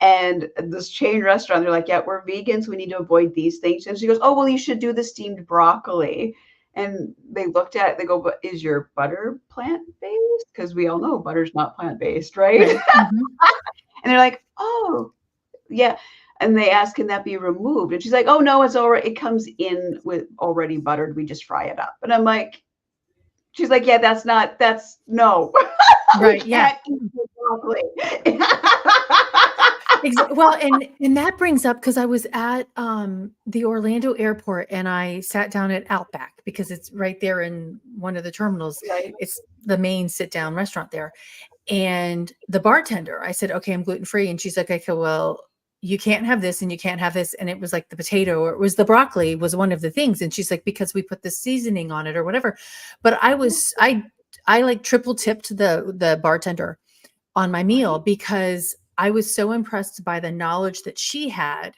And this chain restaurant, they're like, yeah, we're vegans. We need to avoid these things. And she goes, oh, well, you should do the steamed broccoli. And they looked at it, they go, but is your butter plant-based? Because we all know butter's not plant-based, right? Right. Mhm. And they're like, oh, yeah. And they ask, can that be removed? And she's like, oh, no, it's already, it comes in with already buttered. We just fry it up. And I'm like, she's like, yeah, that's no. We Right. Yeah. can't eat the broccoli. Well, and that brings up, because I was at the Orlando airport and I sat down at Outback because it's right there in one of the terminals. Right. It's the main sit down restaurant there. And the bartender, I said, okay, I'm gluten free. And she's like, okay, well, you can't have this and you can't have this. And it was like the potato, or it was the broccoli was one of the things. And she's like, because we put the seasoning on it or whatever. But I like triple tipped the bartender on my meal because I was so impressed by the knowledge that she had.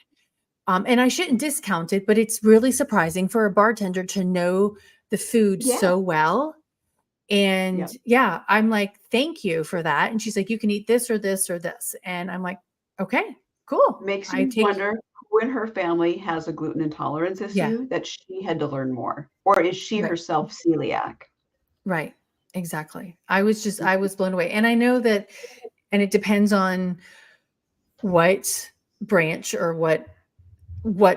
And I shouldn't discount it, but it's really surprising for a bartender to know the food Yeah. so well. And Yep. yeah, I'm like, thank you for that. And she's like, you can eat this or this or this. And I'm like, okay, cool. Makes I you take, wonder who in her family has a gluten intolerance yeah, issue that she had to learn more, or is she right, herself celiac? right. Exactly. I was blown away. And I know that, and it depends on what branch or what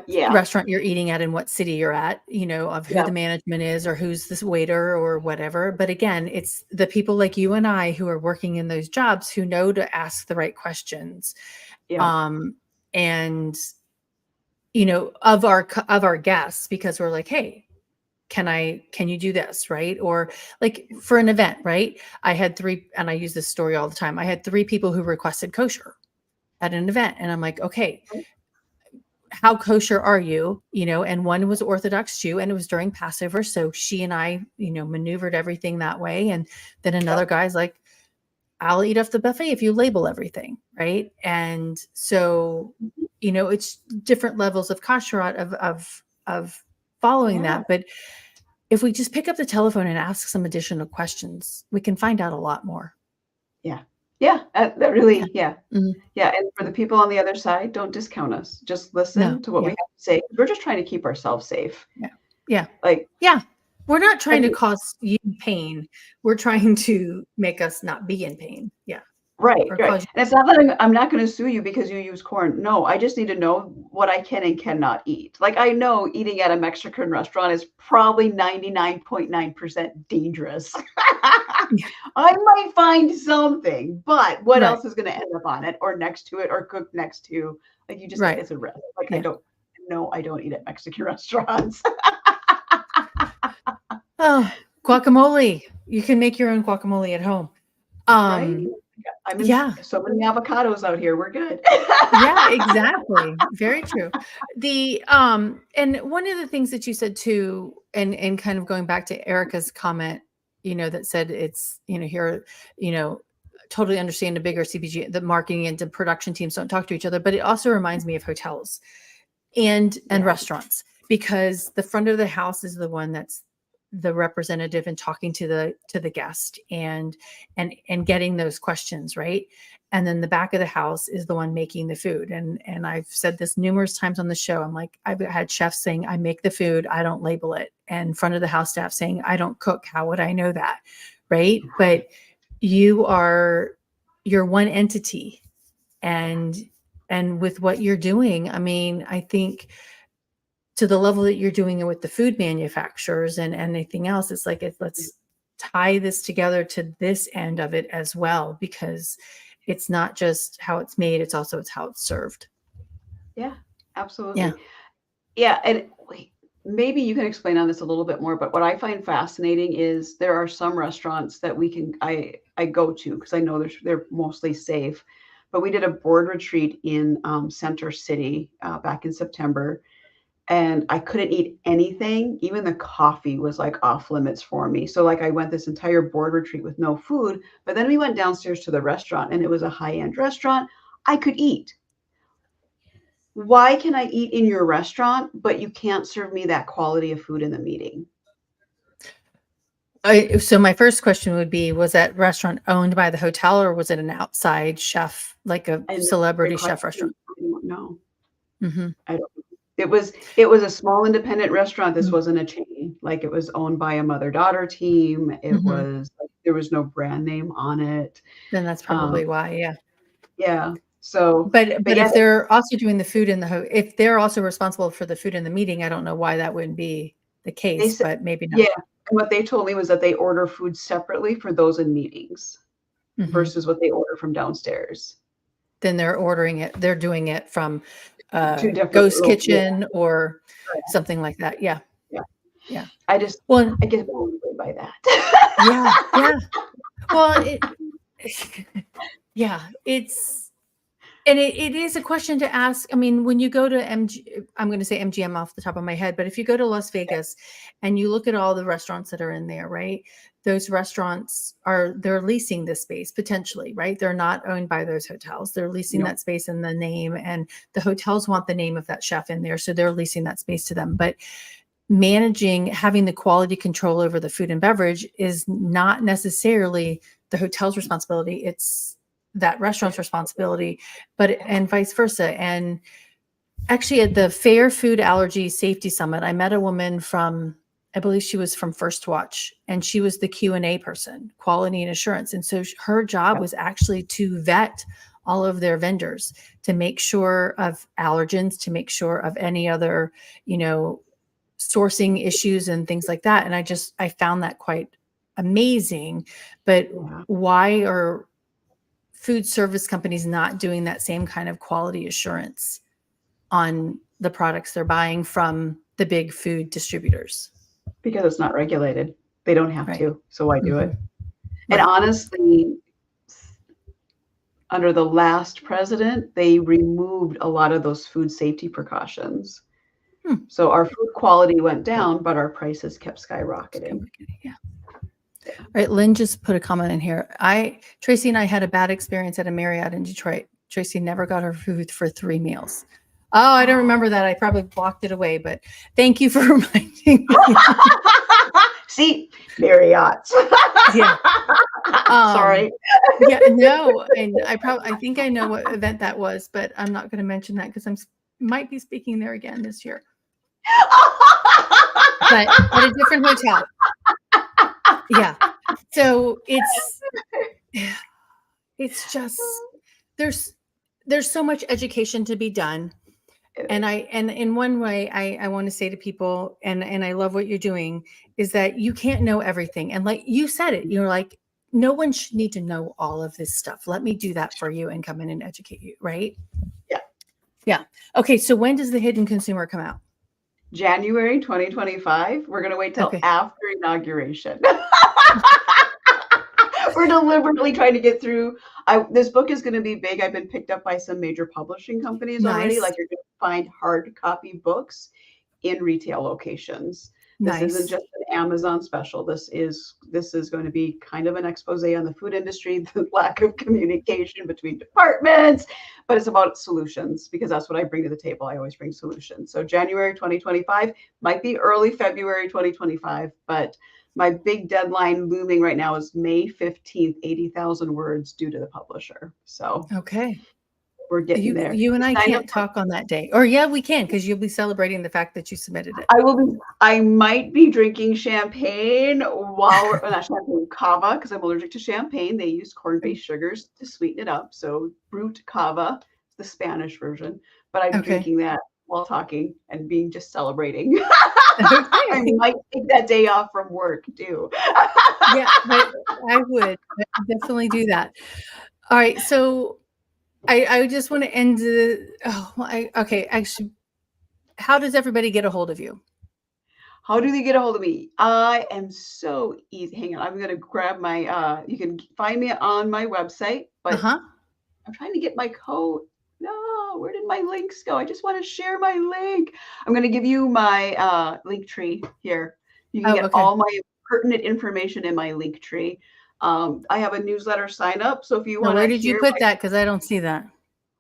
Yeah. restaurant you're eating at and what city you're at, you know, of who Yeah. the management is or who's this waiter or whatever. But again, it's the people like you and I who are working in those jobs who know to ask the right questions. Yeah. Um, and you know, of our guests, because we're like, hey, can you do this? Right. Or like for an event, right? I had three, and I use this story all the time. I had three people who requested kosher at an event. And I'm like, okay, how kosher are you? You know, and one was Orthodox Jew and it was during Passover. So she and I, you know, maneuvered everything that way. And then another guy's like, I'll eat off the buffet if you label everything. Right. And so, you know, it's different levels of kashrut of following Yeah. that. But if we just pick up the telephone and ask some additional questions, we can find out a lot more. Yeah. Yeah. That really, yeah. Mhm. Yeah. And for the people on the other side, don't discount us. Just No. listen to what we Yeah. have to say. We're just trying to keep ourselves safe. Yeah. Yeah. Like, Yeah. We're not trying to you, cause you pain. We're trying to make us not be in pain. Yeah. right, Or right. cause And it's not that I'm not going to sue you because you use corn. No, I just need to know what I can and cannot eat. Like I know eating at a Mexican restaurant is probably 99.9% dangerous. yeah. I might find something, but what Right. else is going to end up on it or next to it or cooked next to? Like you just said, Right. it's a risk. Like Yeah. I don't eat at Mexican restaurants. Oh, guacamole. You can make your own guacamole at home. Right? I'm in Yeah. so many avocados out here. We're good. Yeah, exactly. Very true. And one of the things that you said too, and kind of going back to Erica's comment, you know, that said it's, you know, here, you know, totally understand the bigger CPG, the marketing and the production teams don't talk to each other, but it also reminds me of hotels and Yeah. restaurants, because the front of the house is the one that's the representative and talking to the guest and getting those questions right, and then the back of the house is the one making the food. And I've said this numerous times on the show. I'm like, I've had chefs saying I make the food, I don't label it, and front of the house staff saying I don't cook, how would I know that? Right. But you're one entity, and with what you're doing, I mean, I think to the level that you're doing it with the food manufacturers and anything else, it's like, let's tie this together to this end of it as well, because it's not just how it's made, it's also it's how it's served. Yeah, Yeah. absolutely. Yeah, and maybe you can explain on this a little bit more, but what I find fascinating is there are some restaurants that I go to because I know they're mostly safe. But we did a board retreat in Center City back in September, and I couldn't eat anything. Even the coffee was like off limits for me. So like I went this entire board retreat with no food, but then we went downstairs to the restaurant and it was a high-end restaurant. I could eat. Why can I eat in your restaurant, but you can't serve me that quality of food in the meeting? So my first question would be, was that restaurant owned by the hotel or was it an outside chef, like a And celebrity great chef question. restaurant? I don't know. Mm-hmm. I don't. It was a small independent restaurant. This wasn't a chain. Like it was owned by a mother-daughter team. It Mm-hmm. was like, there was no brand name on it. Then that's probably why. Yeah. Yeah. So, But yeah, if they're also doing the food in the if they're also responsible for the food in the meeting, I don't know why that wouldn't be the they case, said, but maybe not. yeah. And what they told me was that they order food separately for those in meetings Mhm. versus what they order from downstairs. Then they're doing it from Two different Ghost little, Kitchen or yeah. something like that. Yeah. Yeah. Yeah. I get blown away by that. Yeah. Yeah. Well, yeah, And it is a question to ask. I mean, when you go to I'm going to say MGM off the top of my head, but if you go to Las Vegas and you look at all the restaurants that are in there, right? Those restaurants they're leasing this space potentially, right? They're not owned by those hotels. They're leasing that space in the name, and the hotels want the name of that chef in there. So they're leasing that space to them. But having the quality control over the food and beverage is not necessarily the hotel's responsibility. It's that restaurant's responsibility, and vice versa. And actually at the Fair Food Allergy Safety Summit, I met a woman I believe she was from First Watch, and she was the Q&A person, quality and assurance. And so her job was actually to vet all of their vendors to make sure of allergens, to make sure of any other, sourcing issues and things like that. And I found that quite amazing. But why are food service companies not doing that same kind of quality assurance on the products they're buying from the big food distributors? Because it's not regulated. They don't have to. So why do it? And Right. honestly, under the last president, they removed a lot of those food safety precautions. So our food quality went down, but our prices kept skyrocketing. Yeah. All right, Lynn just put a comment in here. Tracy and I had a bad experience at a Marriott in Detroit. Tracy never got her food for 3 meals. Oh, I don't remember that. I probably blocked it away, but thank you for reminding me. See, Marriott. Yeah. Sorry. Yeah, no, and I think I know what event that was, but I'm not going to mention that because might be speaking there again this year. But at a different hotel. Yeah. So it's just there's so much education to be done. And in one way I want to say to people, and I love what you're doing, is that you can't know everything. And like you said it, you're like, no one should need to know all of this stuff. Let me do that for you and come in and educate you. Right. Yeah. Yeah. Okay. So when does The Hidden Consumer come out? January 2025. We're going to wait till after inauguration. We're deliberately trying to get through. This book is going to be big. I've been picked up by some major publishing companies already. Like, you're going to find hard copy books in retail locations. This isn't just an Amazon special. This is going to be kind of an expose on the food industry, the lack of communication between departments, but it's about solutions, because that's what I bring to the table. I always bring solutions. So January 2025, might be early February 2025, but my big deadline looming right now is May 15th, 80,000 words due to the publisher. So we're getting there. You and I can't talk on that day. Or yeah, we can, because you'll be celebrating the fact that you submitted it. I might be drinking champagne not champagne, cava, because I'm allergic to champagne. They use corn-based sugars to sweeten it up. So brut cava, the Spanish version. But I'm drinking that while talking and just celebrating. I might take that day off from work too. Yeah, I would definitely do that. All right, so I just want to end actually, how does everybody get a hold of you? How do they get a hold of me? I am so easy. Hang on, I'm going to grab my, you can find me on my website, but I'm trying to get my code. No, where did my links go? I just want to share my link. I'm going to give you my link tree here. You can get all my pertinent information in my link tree. I have a newsletter sign up. So if you want to, where did you put that? Because I don't see that.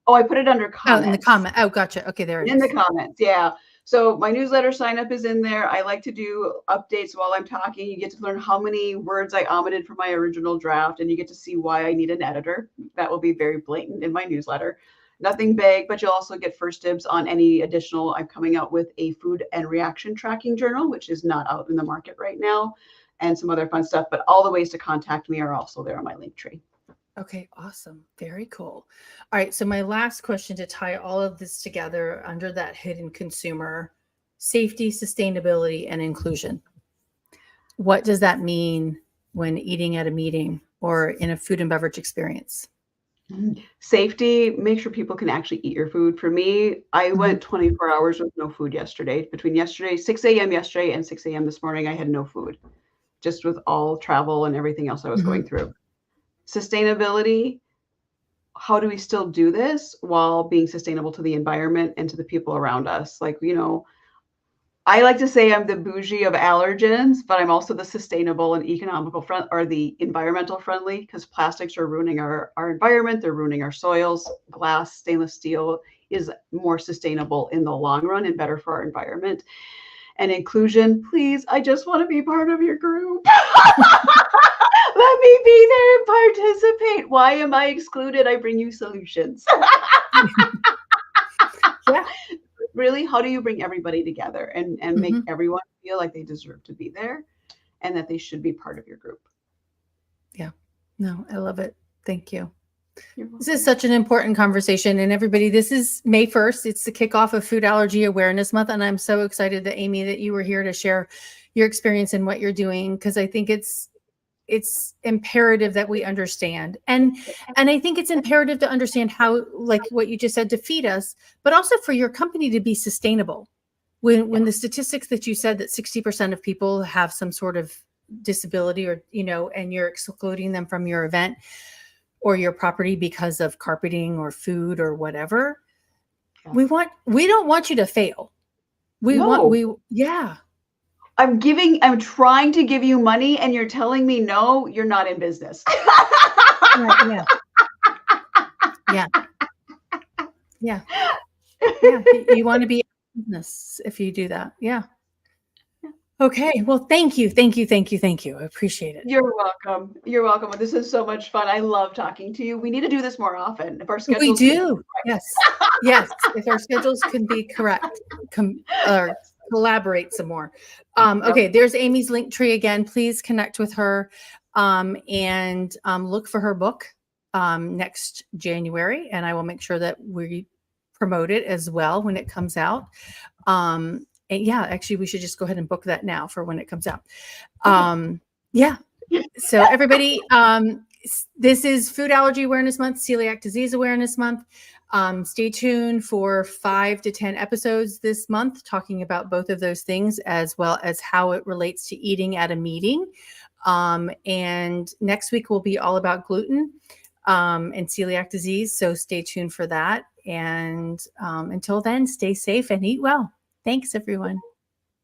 Oh, I put it under comments. Oh, in the comment. Oh, gotcha. Okay, there it is. In the comments, yeah. So my newsletter sign up is in there. I like to do updates while I'm talking. You get to learn how many words I omitted from my original draft, and you get to see why I need an editor. That will be very blatant in my newsletter. Nothing big, but you'll also get first dibs on any additional. I'm coming out with a food and reaction tracking journal, which is not out in the market right now, and some other fun stuff. But all the ways to contact me are also there on my link tree. Okay, awesome. Very cool. All right, so my last question to tie all of this together under that hidden consumer: safety, sustainability, and inclusion. What does that mean when eating at a meeting or in a food and beverage experience? Safety, make sure people can actually eat your food. For me, I went 24 hours with no food yesterday. Between 6 a.m. yesterday and 6 a.m. this morning, I had no food, just with all travel and everything else I was going through. Sustainability, how do we still do this while being sustainable to the environment and to the people around us? Like, I like to say I'm the bougie of allergens, but I'm also the sustainable and economical front, or the environmental friendly, because plastics are ruining our environment. They're ruining our soils. Glass, stainless steel is more sustainable in the long run and better for our environment. And inclusion, please, I just want to be part of your group. Let me be there and participate. Why am I excluded? I bring you solutions. Yeah. Really, how do you bring everybody together and make Mhm. everyone feel like they deserve to be there and that they should be part of your group? Yeah. No, I love it. Thank you. You're This is welcome. such an important conversation. And everybody, this is May 1st. It's the kickoff of Food Allergy Awareness Month. And I'm so excited that Amy, that you were here to share your experience and what you're doing, because I think it's imperative that we understand. And I think it's imperative to understand how, like what you just said, to feed us, but also for your company to be sustainable. When the statistics that you said that 60% of people have some sort of disability, or and you're excluding them from your event or your property because of carpeting or food or whatever, Yeah. we don't want you to fail. No. Yeah. I'm trying to give you money and you're telling me no, you're not in business. Yeah. Yeah. Yeah. Yeah. You want to be in business if you do that. Yeah. Okay. Well, thank you. Thank you. Thank you. Thank you. I appreciate it. You're welcome. You're welcome. This is so much fun. I love talking to you. We need to do this more often if our We schedules can. do. Yes. Yes. If our schedules can be correct, or collaborate some more. Okay. There's Amy's link tree again. Please connect with her, and look for her book next January. And I will make sure that we promote it as well when it comes out. And yeah, actually, we should just go ahead and book that now for when it comes out. Yeah. So everybody, this is Food Allergy Awareness Month, Celiac Disease Awareness Month. Stay tuned for 5 to 10 episodes this month talking about both of those things, as well as how it relates to eating at a meeting. And next week will be all about gluten and celiac disease. So stay tuned for that. And until then, stay safe and eat well. Thanks, everyone.